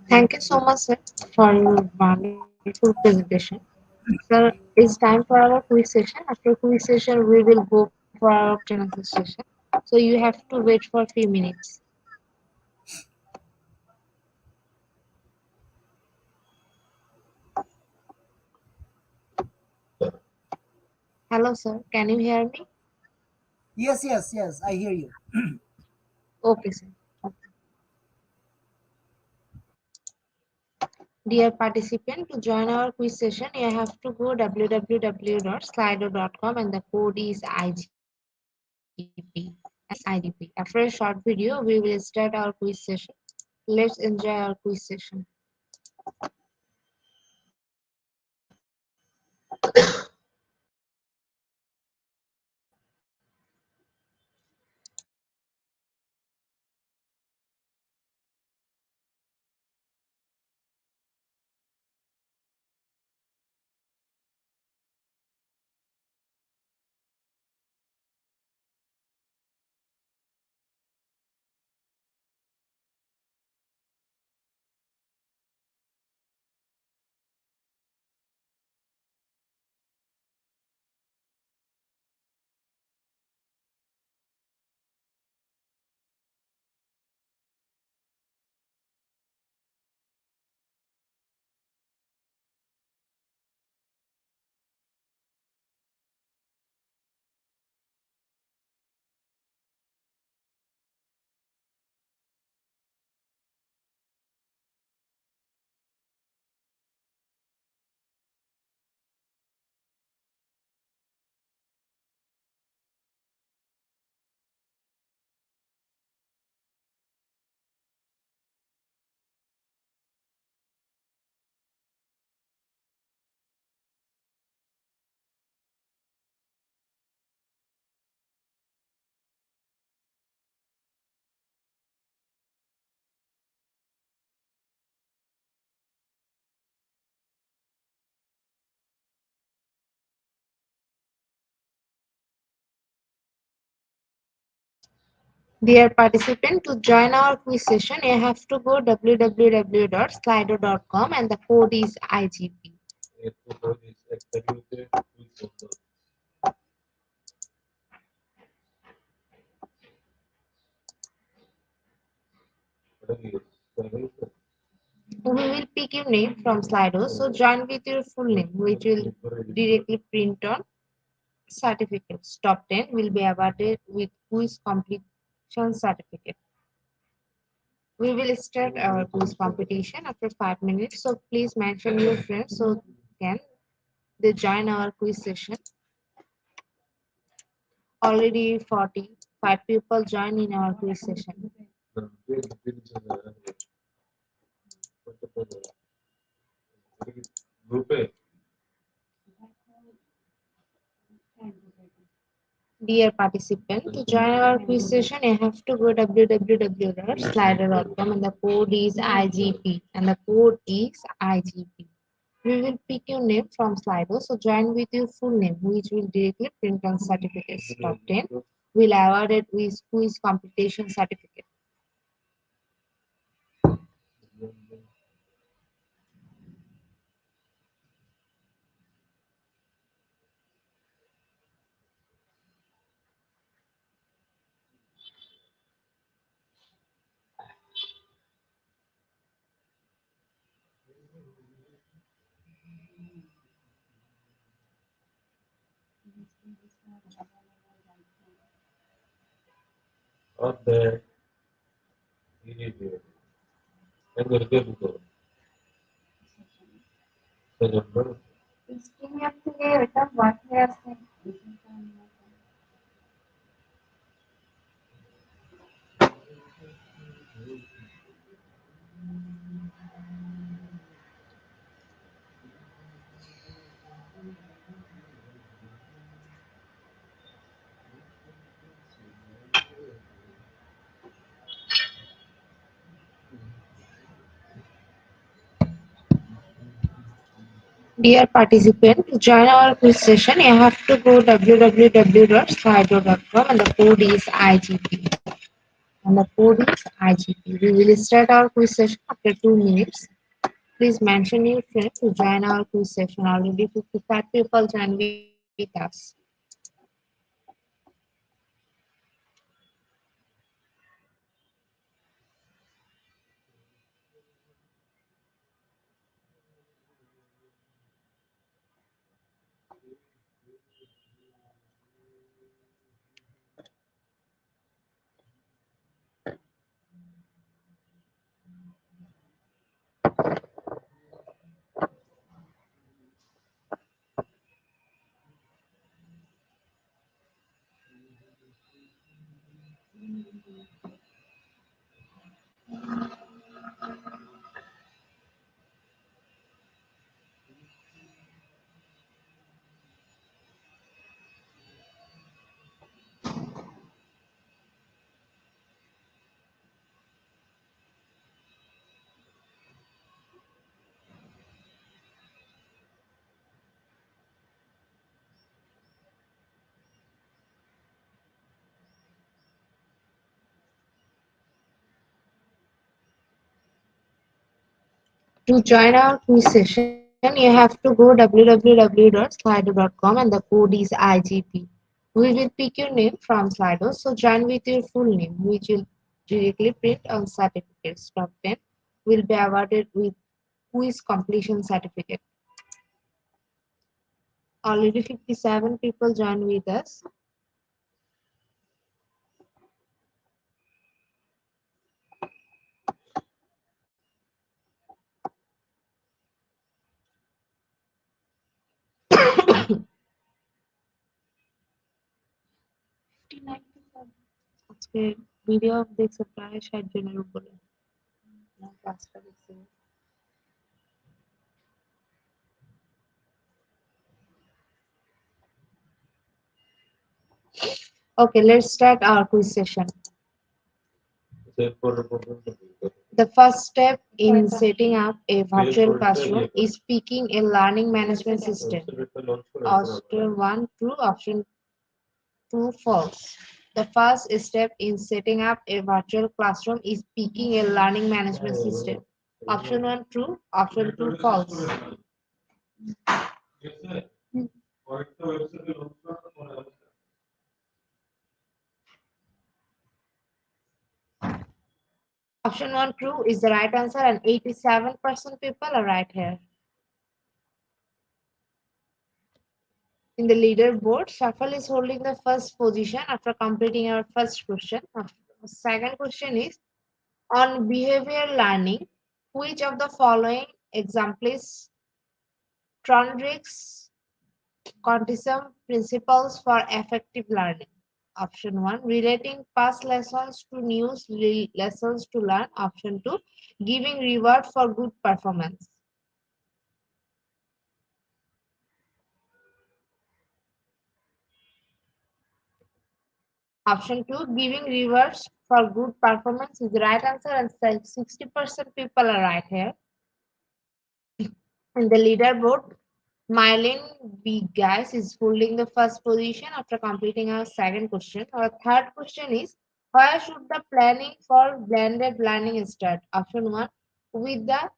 Thank you so much, sir, for your wonderful presentation. Sir, it's time for our quiz session. After quiz session, we will go for our question answer session. So you have to wait for a few minutes. Hello, sir. Can you hear me? Yes, yes, yes. I hear you. Okay, sir. Okay. Dear participant, to join our quiz session, you have to go www.slido.com and the code is IGP. IGP. After a short video, we will start our quiz session. Let's enjoy our quiz session. Dear participant, to join our quiz session, you have to go www.slido.com and the code is IGP. We will pick your name from Slido, so join with your full name, which will directly print on certificates. Top 10 will be awarded with quiz completion certificate. We will start our quiz competition after 5 minutes, so please mention your friends so can they join our quiz session. Already 45 people join in our quiz session. Dear participant, to join our quiz session, you have to go www.slider.com and the code is IGP. And the code is IGP. We will pick your name from Slido, so join with your full name, which will directly print on certificates. Top 10 will award it with quiz competition certificate. Dear participant, to join our quiz session, you have to go www.slido.com and the code is IGP. And the code is IGP. We will start our quiz session after 2 minutes. Please mention your friends to join our quiz session. Already 55 people join with us. To join our quiz session, you have to go www.slido.com and the code is IGP. We will pick your name from Slido, so join with your full name, which will directly print on certificates. Top 10 will be awarded with quiz completion certificate. Already 57 people join with us. আজকে video দেখছে প্রায় 60 জনের উপরে ক্লাসটা দেখছে Okay, let's start our quiz session. The first step in setting up a virtual classroom is picking a learning management system. Option 1 true, option 2 false. The first step in setting up a virtual classroom is picking a learning management system. Option 1 true, option 2 false. Option 1 true is the right answer and 87% people are right here. In the leaderboard, Shuffle is holding the first position after completing our first question. Second question is on behavior learning, which of the following exemplifies Trondrick's Quantism principles for effective learning? Option 1 relating past lessons to new lessons to learn. Option 2 giving reward for good performance. Option 2 giving rewards for good performance is the right answer and 60% people are right here. In the leaderboard, Mylene B. Guys is holding the first position after completing our second question. Our third question is where should the planning for blended learning start? Option 1 with the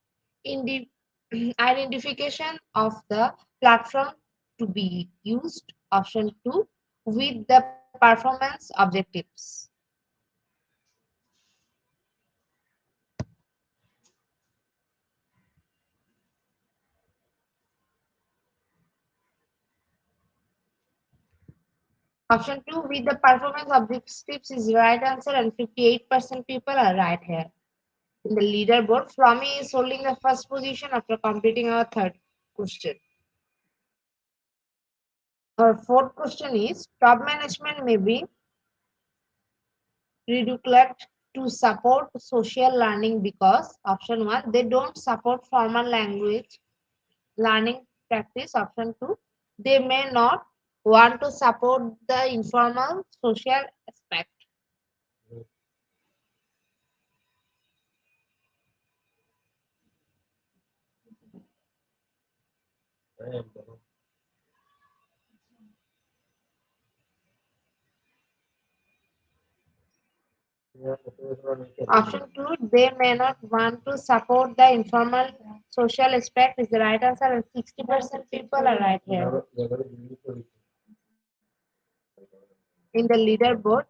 indi- identification of the platform to be used. Option 2 with the performance objectives. Option 2 with the performance objectives is the right answer and 58% people are right here. In the leaderboard, Flami is holding the first position after completing our third question. Our fourth question is top management may be ridiculed to support social learning because option 1 they don't support formal language learning practice. Option 2 they may not want to support the informal social aspect. Option 2 they may not want to support the informal social aspect is the right answer and 60% people are right here. In the leaderboard,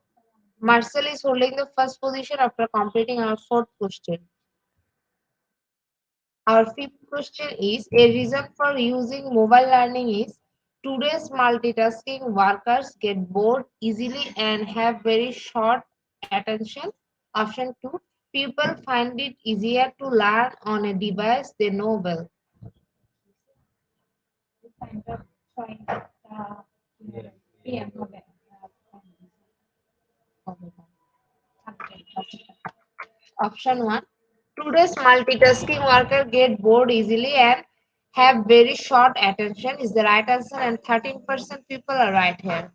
Marcel is holding the first position after completing our fourth question. Our fifth question is a reason for using mobile learning is today's multitasking workers get bored easily and have very short attention. Option 2 people find it easier to learn on a device they know well. Option 1 today's multitasking worker get bored easily and have very short attention is the right answer and 13% people are right here.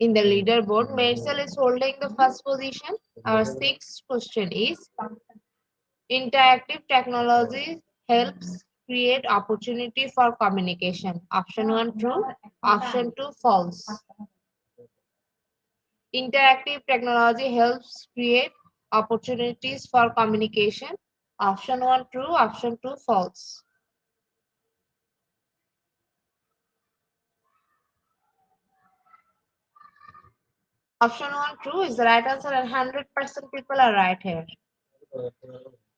In the leaderboard, Marcel is holding the first position. Our sixth question is interactive technology helps create opportunity for communication. Option 1 true, option 2 false. Interactive technology helps create opportunities for communication. Option 1 true, option 2 false. Option 1 true is the right answer and 100% people are right here.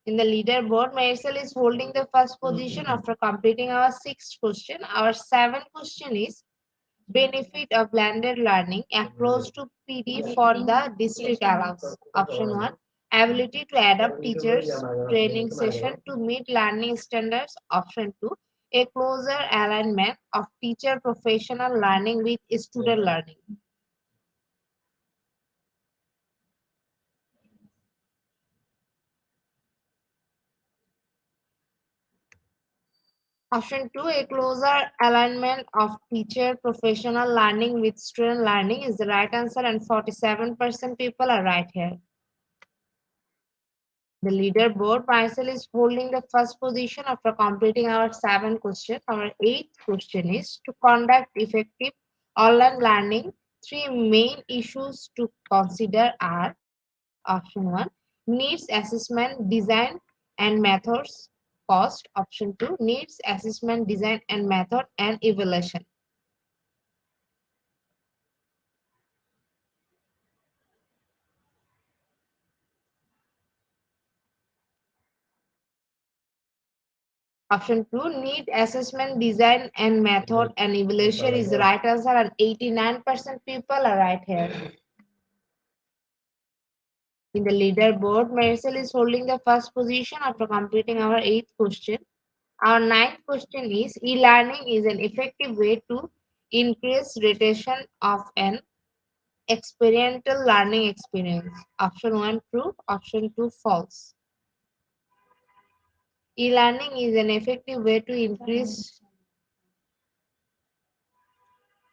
In the leaderboard, Marcel is holding the first position after completing our sixth question. Our seventh question is benefit of blended learning approach to PD for the district allows. Option 1 ability to adapt teachers training session to meet learning standards. Option 2 a closer alignment of teacher professional learning with student learning. Option 2, a closer alignment of teacher professional learning with student learning is the right answer and 47% people are right here. The leaderboard, Marcel is holding the first position after completing our seventh question. Our eighth question is to conduct effective online learning. Three main issues to consider are option 1 needs assessment, design, and methods, cost. Option 2 needs assessment, design, and method and evaluation. Option 2 need assessment, design, and method and evaluation is the right answer, and 89% people are right here. In the leaderboard, Marcel is holding the first position after completing our eighth question. Our ninth question is e-learning is an effective way to increase retention of an experiential learning experience. Option 1 true, option 2 false. E-learning is an effective way to increase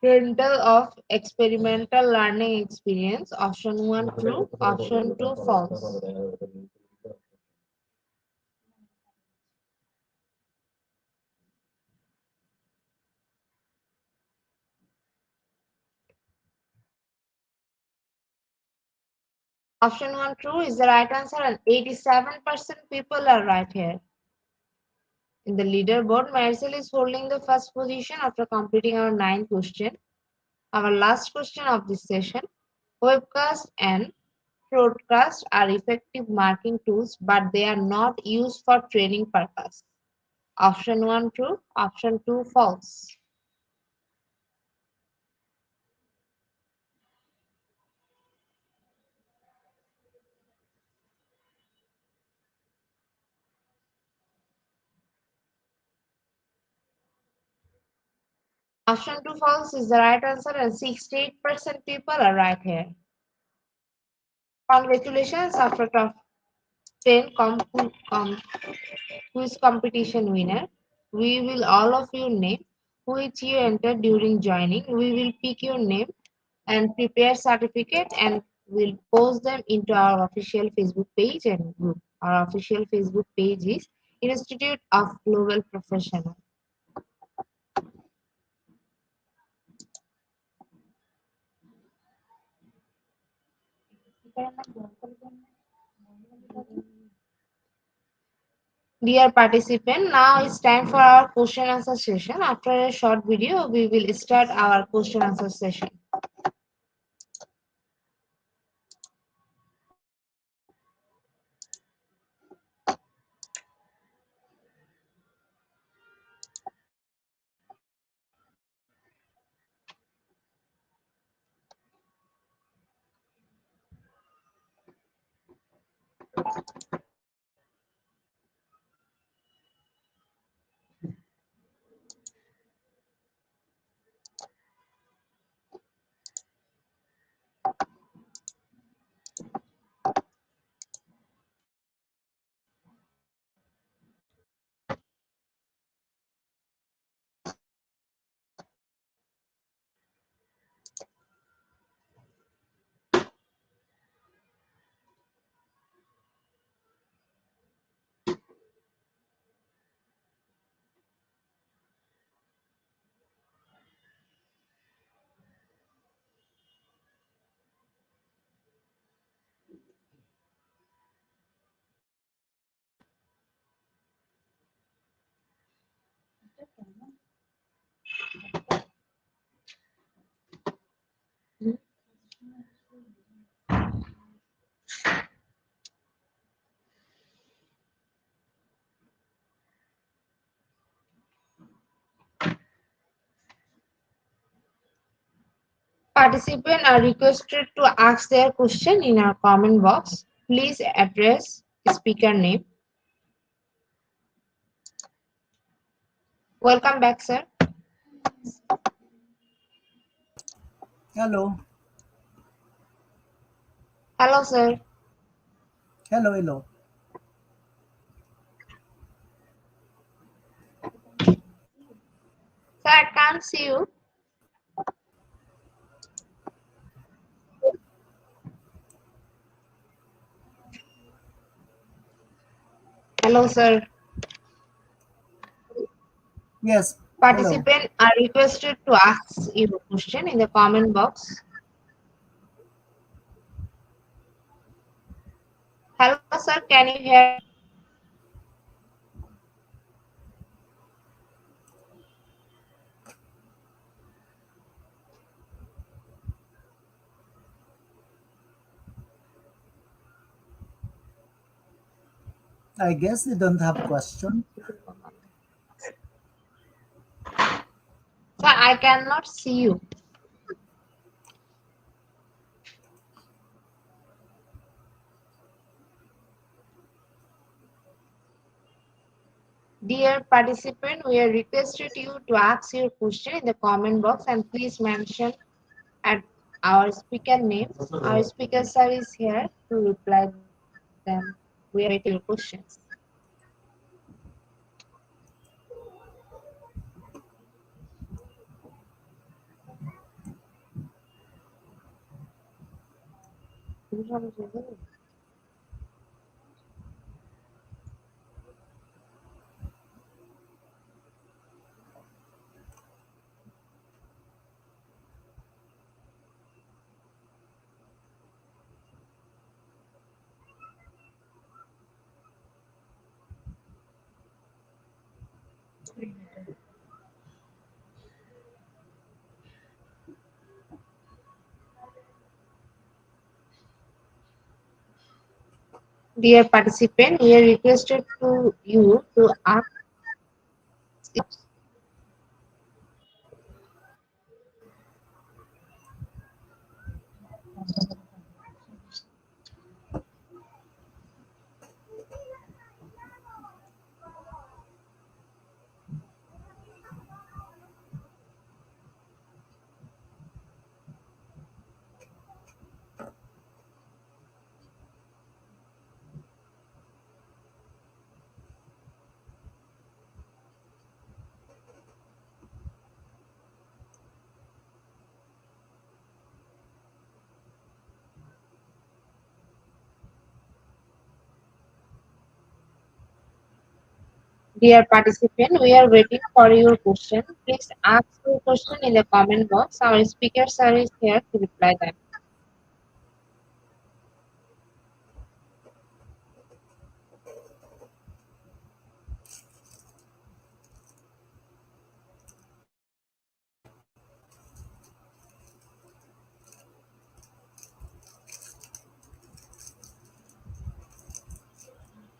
rental of experimental learning experience. Option 1 true, option 2 false. Option 1 true is the right answer, and 87% people are right here. In the leaderboard, Marcel is holding the first position after completing our ninth question. Our last question of this session. Webcast and broadcast are effective marketing tools, but they are not used for training purpose. Option 1 true, option 2 false. Option 2 false is the right answer, and 68% people are right here. Congratulations after top 10 quiz competition winner. We will all of you name which you entered during joining. We will pick your name and prepare certificate and we'll post them into our official Facebook page and group. Our official Facebook page is Institute of Global Professional. Dear participant, now it's time for our question answer session. After a short video, we will start our question answer session. Participants are requested to ask their question in our comment box. Please address speaker name. Welcome back, sir. Hello. Hello, sir. Hello, hello. Sir, I can't see you. Hello, sir. Yes, hello. Participants are requested to ask your question in the comment box. Hello, sir. Can you hear me? I guess they don't have question. Sir, I cannot see you. Dear participant, we are requested you to ask your question in the comment box and please mention at our speaker name. Our speaker sir is here to reply them. We are waiting for your questions. Dear participant, we are requested to you to ask Dear participant, we are waiting for your question. Please ask your question in the comment box. Our speaker sir is here to reply them.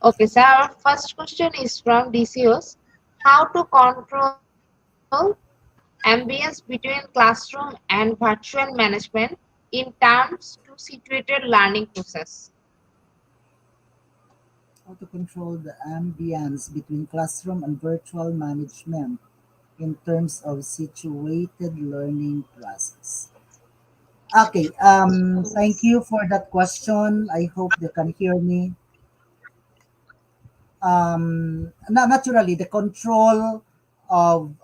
Okay, sir. Our first question is from DCOs. How to control ambience between classroom and virtual management in terms to situated learning process? How to control the ambience between classroom and virtual management in terms of situated learning process. Okay, thank you for that question. I hope they can hear me. Naturally, the control of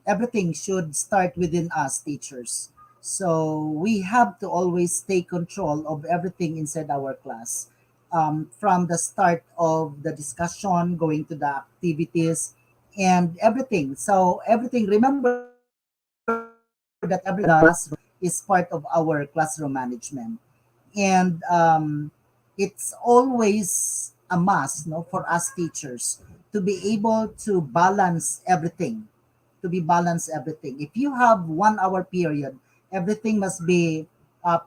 everything should start within us teachers, so we have to always take control of everything inside our class, from the start of the discussion going to the activities and everything. So everything, remember that everything in the classroom is part of our classroom management. And it's always a must, no, for us teachers to be able to balance everything, if you have 1 hour period, everything must be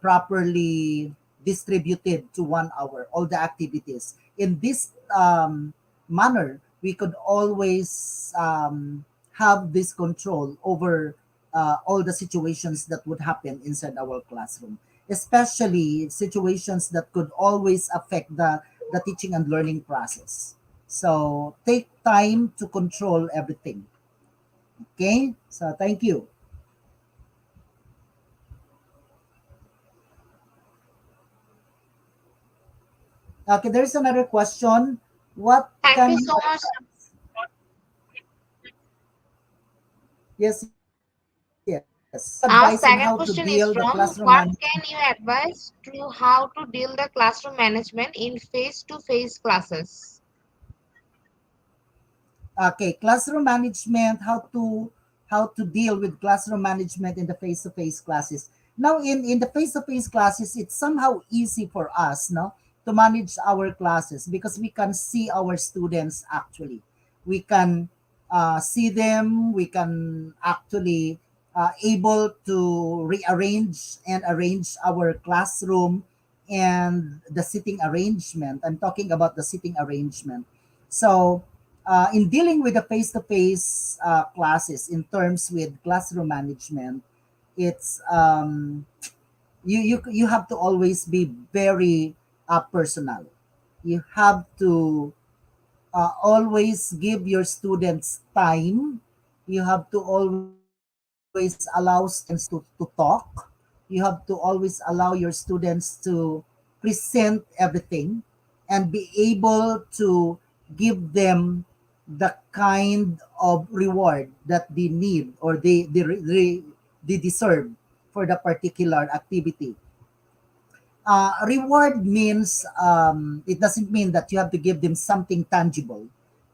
properly distributed to 1 hour, all the activities in this manner. We could always have this control over all the situations that would happen inside our classroom, especially situations that could always affect the teaching and learning process. So take time to control everything. Okay, so thank you. Okay, there's another question. What Thank can you you so much. Yes, yes. What can you Our advise on second how to question is build the from classroom what management? can you advise to how to deal the classroom management in face-to-face classes? Okay, classroom management, how to deal with classroom management in the face-to-face classes. Now, in the face-to-face classes, it's somehow easy for us, no, to manage our classes because we can see our students actually. We can see them. We can actually able to rearrange and arrange our classroom and the sitting arrangement. I'm talking about the sitting arrangement. So, in dealing with the face-to-face classes in terms with classroom management, it's you have to always be very personal. You have to always give your students time. You have to always allow students to talk. You have to always allow your students to present everything and be able to give them the kind of reward that they need or they deserve for the particular activity. Reward means it doesn't mean that you have to give them something tangible,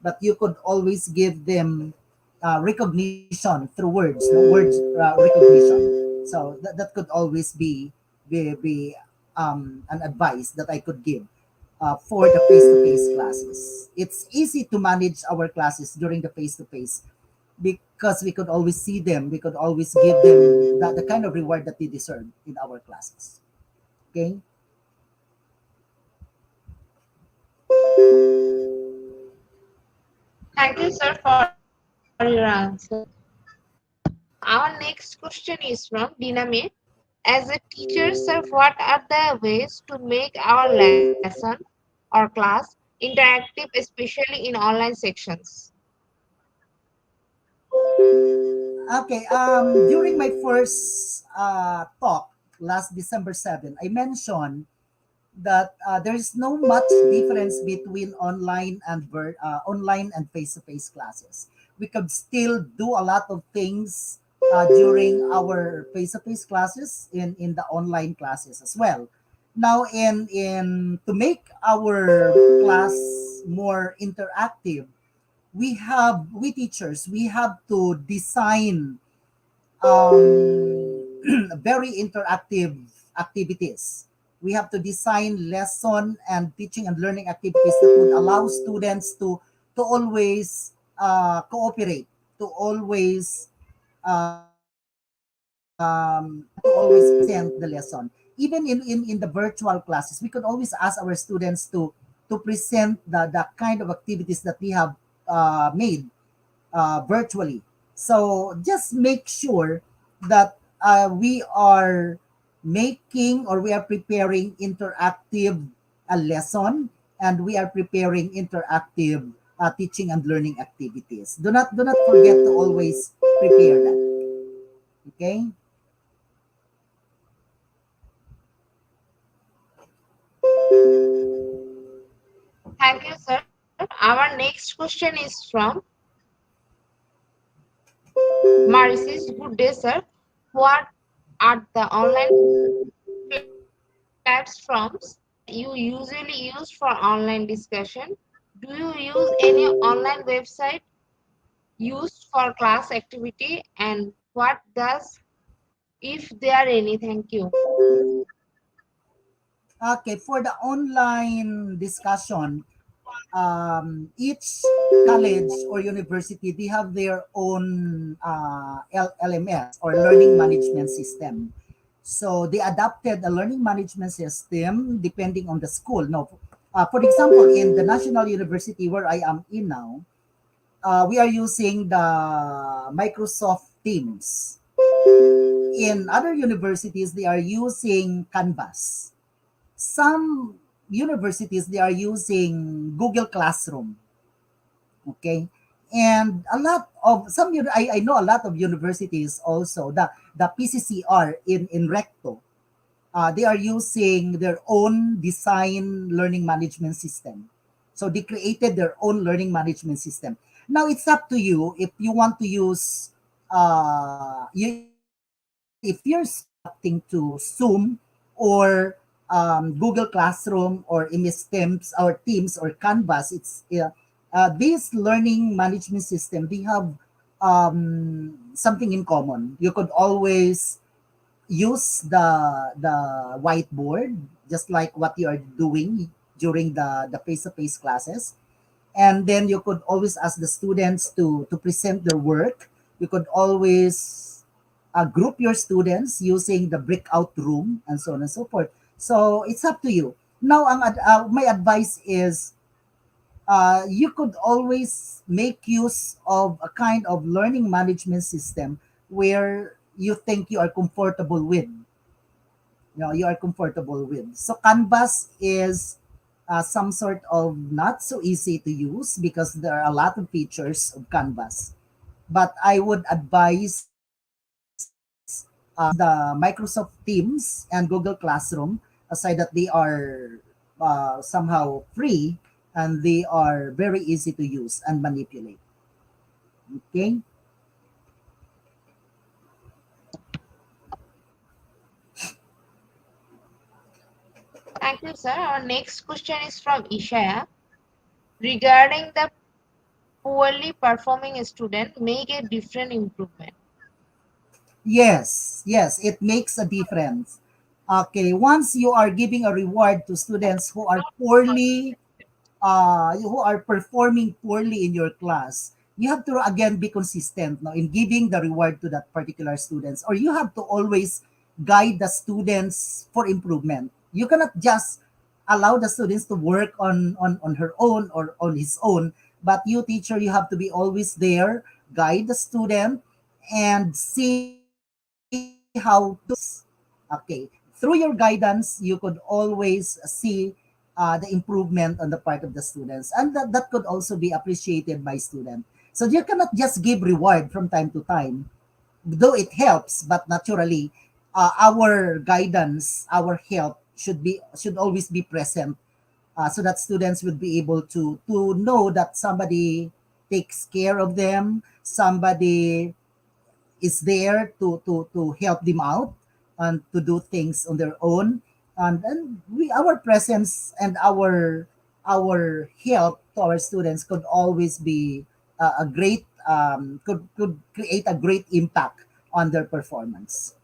but you could always give them recognition through words, no words recognition. So that could always be an advice that I could give for the face-to-face classes. It's easy to manage our classes during the face-to-face because we could always see them. We could always give them the kind of reward that they deserve in our classes. Okay. Thank you, sir, for your answer. Our next question is from Diname. As a teacher, sir, what are the ways to make our lesson or class interactive, especially in online sections? Okay. During my first talk last December 7, I mentioned that there is no much difference between online and face-to-face classes. We could still do a lot of things during our face-to-face classes in the online classes as well. Now, in to make our class more interactive, we teachers we have to design very interactive activities. We have to design lesson and teaching and learning activities that would allow students to always cooperate, to always to always present the lesson. Even in the virtual classes, we could always ask our students to present the kind of activities that we have made virtually. So just make sure that we are making or we are preparing interactive lesson and we are preparing interactive teaching and learning activities. Do not forget to always prepare that. Okay. Thank you, sir. Our next question is from Marisis. Good day, sir. What are the online platforms that you usually use for online discussion? Do you use any online website used for class activity, and what does, if there are any? Thank you. Okay, for the online discussion, each college or university they have their own LMS or learning management system. So they adapted a learning management system depending on the school. No, for example, in the National University where I am in now, we are using the Microsoft Teams. In other universities, they are using Canvas. Some universities they are using Google Classroom. Okay, and a lot of I know a lot of universities also the PCCR in Recto. They are using their own design learning management system. So they created their own learning management system. Now it's up to you if you want to use if you're switching adapting to Zoom or Google Classroom or MS Teams or Canvas. It's this learning management system. They have something in common. You could always use the whiteboard just like what you are doing. during the face-to-face classes. And then you could always ask the students to present their work. You could always group your students using the breakout room and so on and so forth. So it's up to you. Now, my advice is you could always make use of a kind of learning management system where you think you are comfortable with. You are comfortable with. So Canvas is some sort of not so easy to use because there are a lot of features of Canvas. But I would advise the Microsoft Teams and Google Classroom, aside that they are somehow free and they are very easy to use and manipulate. Okay. Thank you, sir. Our next question is from Ishaya. Regarding the poorly performing student, make a different improvement. Yes, yes, it makes a difference. Okay, once you are giving a reward to students who are performing poorly in your class, you have to again be consistent no, in giving the reward to that particular students, or you have to always guide the students for improvement. You cannot just allow the students to work on her own or on his own, but you teacher, you have to be always there, guide the student, and see how to okay, through your guidance you could always see the improvement on the part of the students, and that could also be appreciated by students. So you cannot just give reward from time to time, though it helps, but naturally our guidance, our help should always be present, so that students would be able to know that somebody takes care of them, somebody is there to help them out and to do things on their own. And then our presence and our help to our students could always be a great could create a great impact on their performance.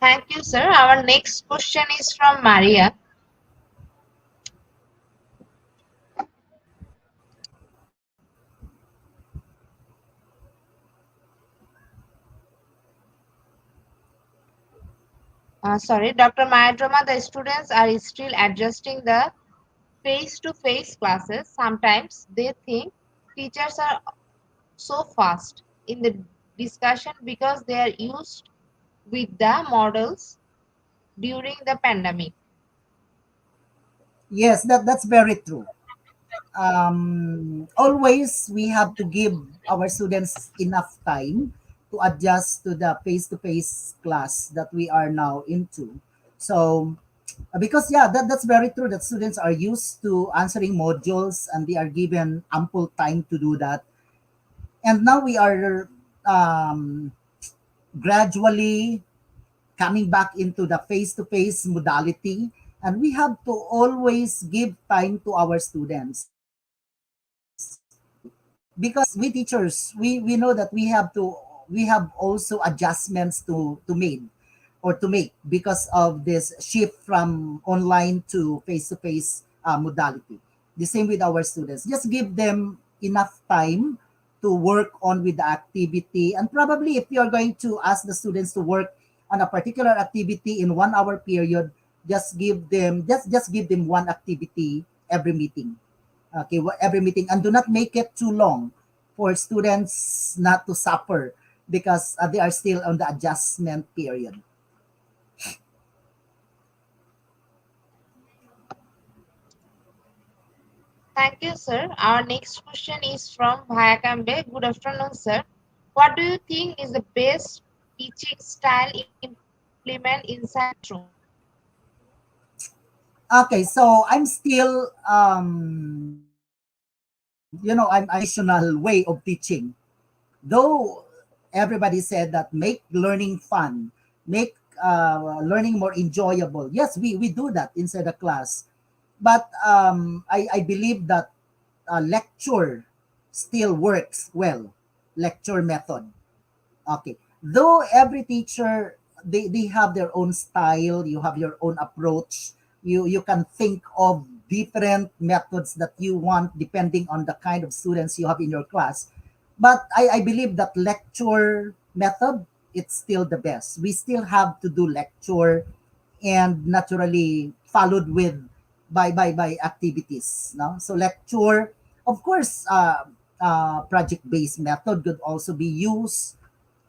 Thank you, sir. Our next question is from Maria. Sorry, Dr. Mayadrama, the students are still adjusting the face-to-face classes. Sometimes they think teachers are so fast in the discussion because they are used with the models during the pandemic. Yes, that's very true. Always we have to give our students enough time to adjust to the face-to-face class that we are now into. So because yeah, that's very true that students are used to answering modules and they are given ample time to do that. And now we are um, gradually coming back into the face-to-face modality, and we have to always give time to our students because we teachers, we know that we have also adjustments to make or to make because of this shift from online to face-to-face modality. The same with our students, just give them enough time to work on with the activity. And probably if you're going to ask the students to work on a particular activity in 1 hour period, just give them one activity every meeting. Okay, every meeting, and do not make it too long for students not to suffer because they are still on the adjustment period. Thank you, sir. Our next question is from Bhayakambe. Good afternoon, sir. What do you think is the best teaching style implement inside classroom? Okay, so I'm still I'm traditional way of teaching, though everybody said that make learning fun, make learning more enjoyable. Yes, we do that inside the class, but I believe that lecture still works well, lecture method. Okay, though every teacher, they have their own style, you have your own approach, you can think of different methods that you want depending on the kind of students you have in your class. But I believe that lecture method, it's still the best. We still have to do lecture, and naturally followed with by activities, no? So lecture, of course, project based method could also be used,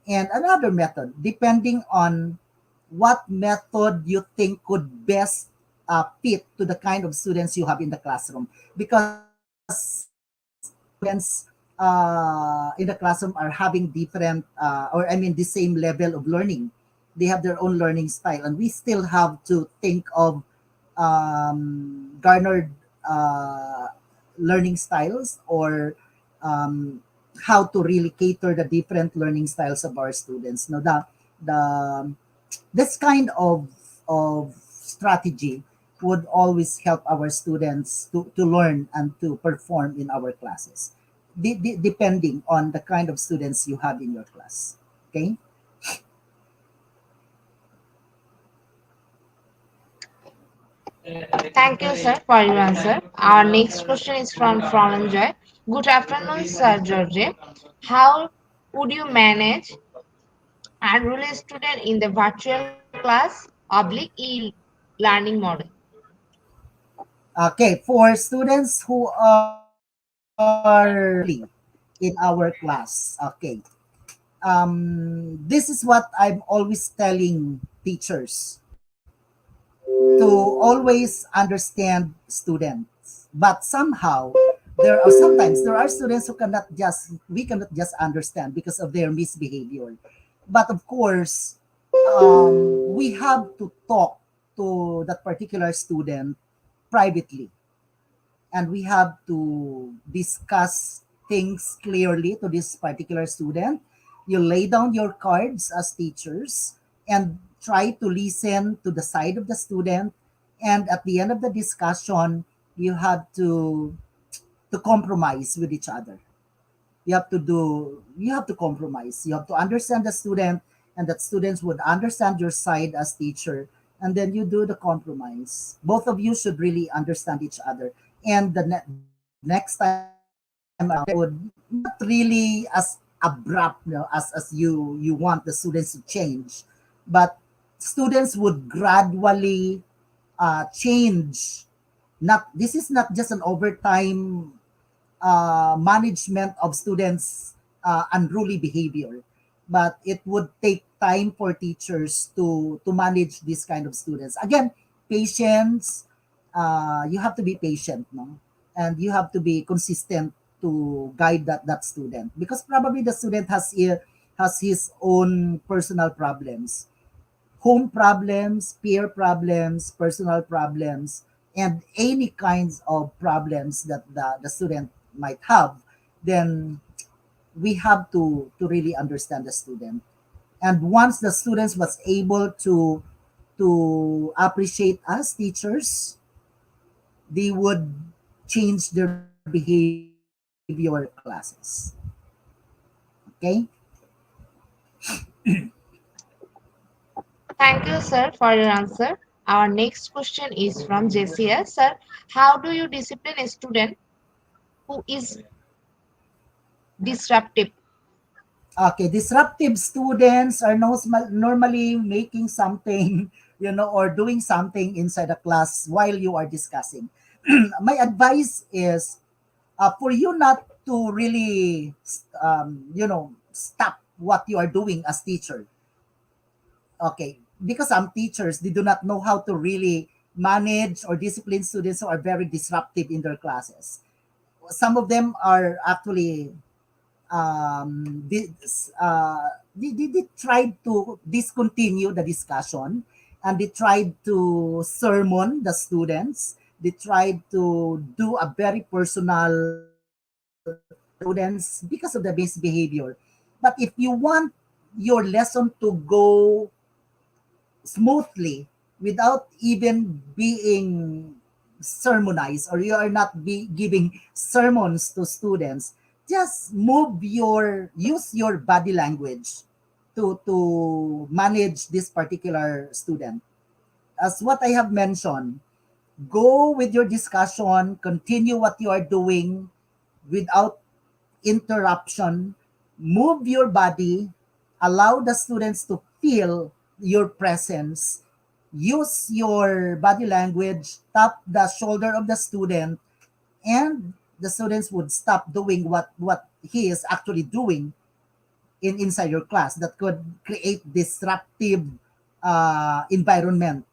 and another method depending on what method you think could best fit to the kind of students you have in the classroom, because students in the classroom are having different or I mean the same level of learning. They have their own learning style, and we still have to think of garnered uh, learning styles, or um, how to really cater the different learning styles of our students. No, the this kind of strategy would always help our students to learn and to perform in our classes, depending on the kind of students you have in your class. Okay. Thank you, sir, for your answer. Our next question is from Frananjoy. Good afternoon, Sir George. How would you manage enroll a student in the virtual class oblique e-learning model? Okay, for students who are in our class, okay, this is what I'm always telling teachers, to always understand students. But somehow, sometimes there are students who we cannot just understand because of their misbehavior. But of course, we have to talk to that particular student privately, and we have to discuss things clearly to this particular student. You lay down your cards as teachers and try to listen to the side of the student. And at the end of the discussion, you have to compromise with each other. You have to compromise. You have to understand the student, and that students would understand your side as teacher, and then you do the compromise. Both of you should really understand each other, and the next time around would not really as abrupt, as you want the students to change, but students would gradually change. Not This is not just an overtime management of students' unruly behavior, but it would take time for teachers to manage this kind of students. Again, patience. You have to be patient, no, and you have to be consistent to guide that student, because probably the student has his own personal problems, home problems, peer problems, personal problems, and any kinds of problems that the student might have. Then we have to really understand the student. And once the students was able to appreciate us teachers, they would change their behavior in our classes. Okay. Thank you, sir, for your answer. Our next question is from JCS. Sir, how do you discipline a student who is disruptive? Okay, disruptive students are normally making something, or doing something inside the class while you are discussing. My advice is, for you not to really, stop what you are doing as teacher. Okay, because some teachers, they do not know how to really manage or discipline students who are very disruptive in their classes. Some of them are actually they tried to discontinue the discussion, and they tried to sermon the students. They tried to do a very personal students because of the misbehavior. But if you want your lesson to go smoothly without even being sermonized, or you are not giving sermons to students, just use your body language. to manage this particular student. As what I have mentioned, go with your discussion, continue what you are doing without interruption, move your body, allow the students to feel your presence, use your body language, tap the shoulder of the student, and the students would stop doing what he is actually doing inside your class that could create disruptive environment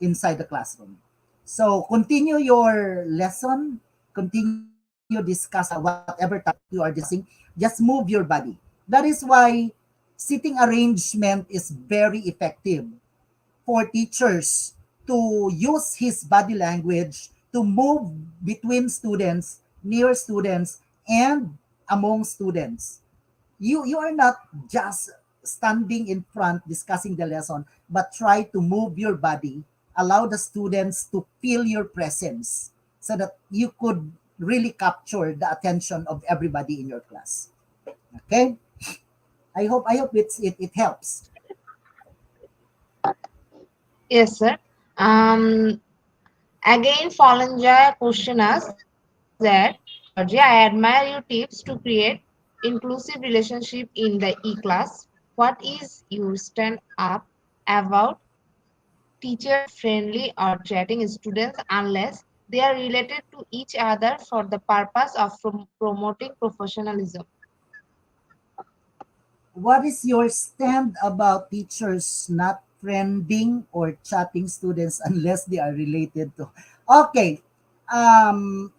inside the classroom. So continue your lesson, continue discussing whatever topic you are discussing, just move your body. That is why sitting arrangement is very effective for teachers to use his body language to move between students, near students, and among students. You are not just standing in front discussing the lesson, but try to move your body, allow the students to feel your presence so that you could really capture the attention of everybody in your class. Okay, I hope it helps. Yes, sir. Um, Again, Falanja question us that, Georgia, I admire your tips to create inclusive relationship in the e-class. What is your stand up about teacher friendly or chatting students unless they are related to each other for the purpose of promoting professionalism? What is your stand about teachers not friending or chatting students unless they are related to? Okay.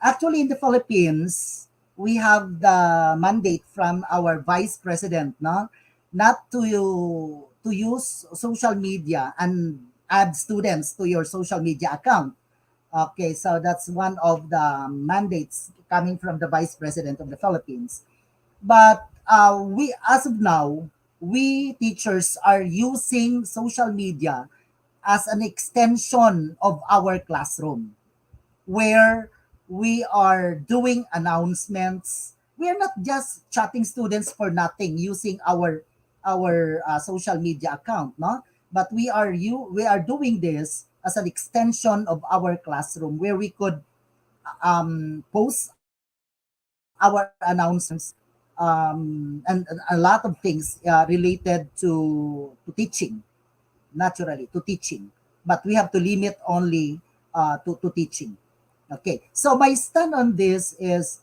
Actually, in the Philippines, we have the mandate from our vice president, no, not to use social media and add students to your social media account. Okay, so that's one of the mandates coming from the vice president of the Philippines. But we, as of now, we teachers are using social media as an extension of our classroom where we are doing announcements. We are not just chatting students for nothing using our social media account, no? But we are doing this as an extension of our classroom where we could post our announcements and a lot of things related to teaching, naturally, to teaching. But we have to limit only to teaching. Okay, so my stand on this is,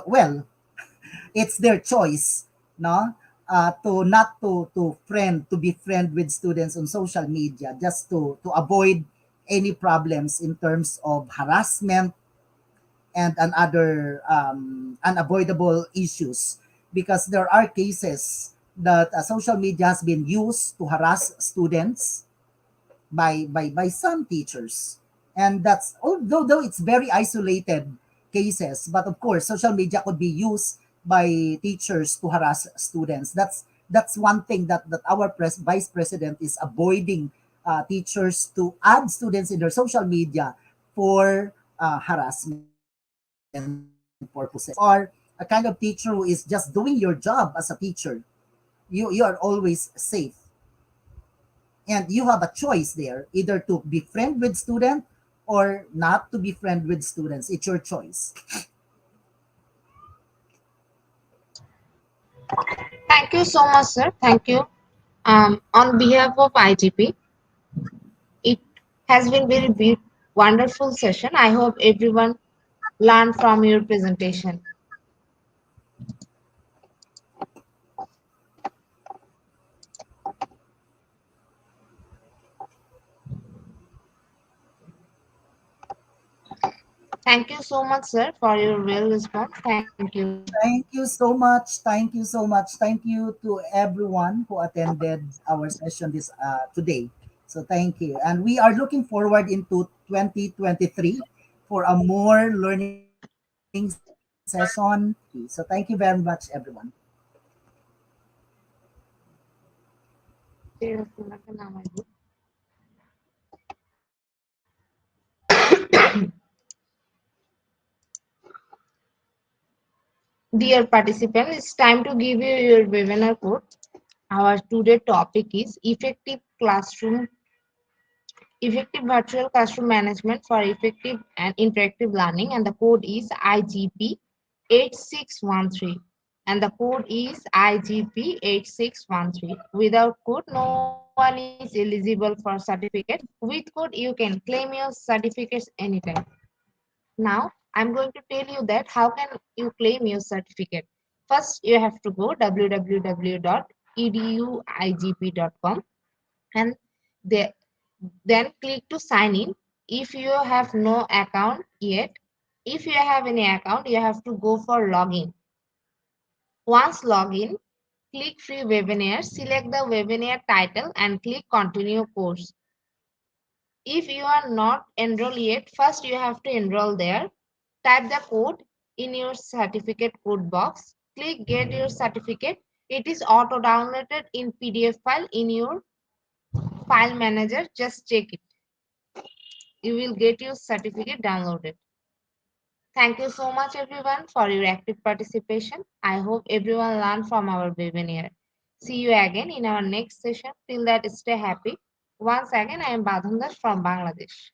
well, it's their choice, no? To not to be friend with students on social media just to avoid any problems in terms of harassment and another unavoidable issues, because there are cases that social media has been used to harass students by some teachers. And that's, although it's very isolated cases, but of course social media could be used by teachers to harass students. That's one thing that our vice president is avoiding, teachers to add students in their social media for harassment purposes. If you are a kind of teacher who is just doing your job as a teacher, you are always safe, and you have a choice there, either to be friend with student or not to be friend with students. It's your choice. Thank you so much, sir. Thank you. On behalf of IGP, it has been very wonderful session. I hope everyone learned from your presentation. Thank you so much, sir, for your real response. Thank you. Thank you so much. Thank you so much. Thank you to everyone who attended our session this today. So thank you. And we are looking forward into 2023 for a more learning session. So thank you very much, everyone. Dear participant, it's time to give you your webinar code. Our today topic is effective virtual classroom management for effective and interactive learning, and the code is IGP 8613. And the code is IGP 8613. Without code, no one is eligible for certificate. With code, you can claim your certificates anytime. Now, I'm going to tell you that how can you claim your certificate. First, you have to go www.eduigp.com and there, then click to sign in. If you have no account yet, if you have any account, you have to go for login. Once login, click free webinar, select the webinar title and click continue course. If you are not enrolled yet, first you have to enroll there. Type the code in your certificate code box. Click get your certificate. It is auto downloaded in PDF file in your file manager. Just check it. You will get your certificate downloaded. Thank you so much everyone for your active participation. I hope everyone learned from our webinar. See you again in our next session. Till that, stay happy. Once again, I am Badhandas from Bangladesh.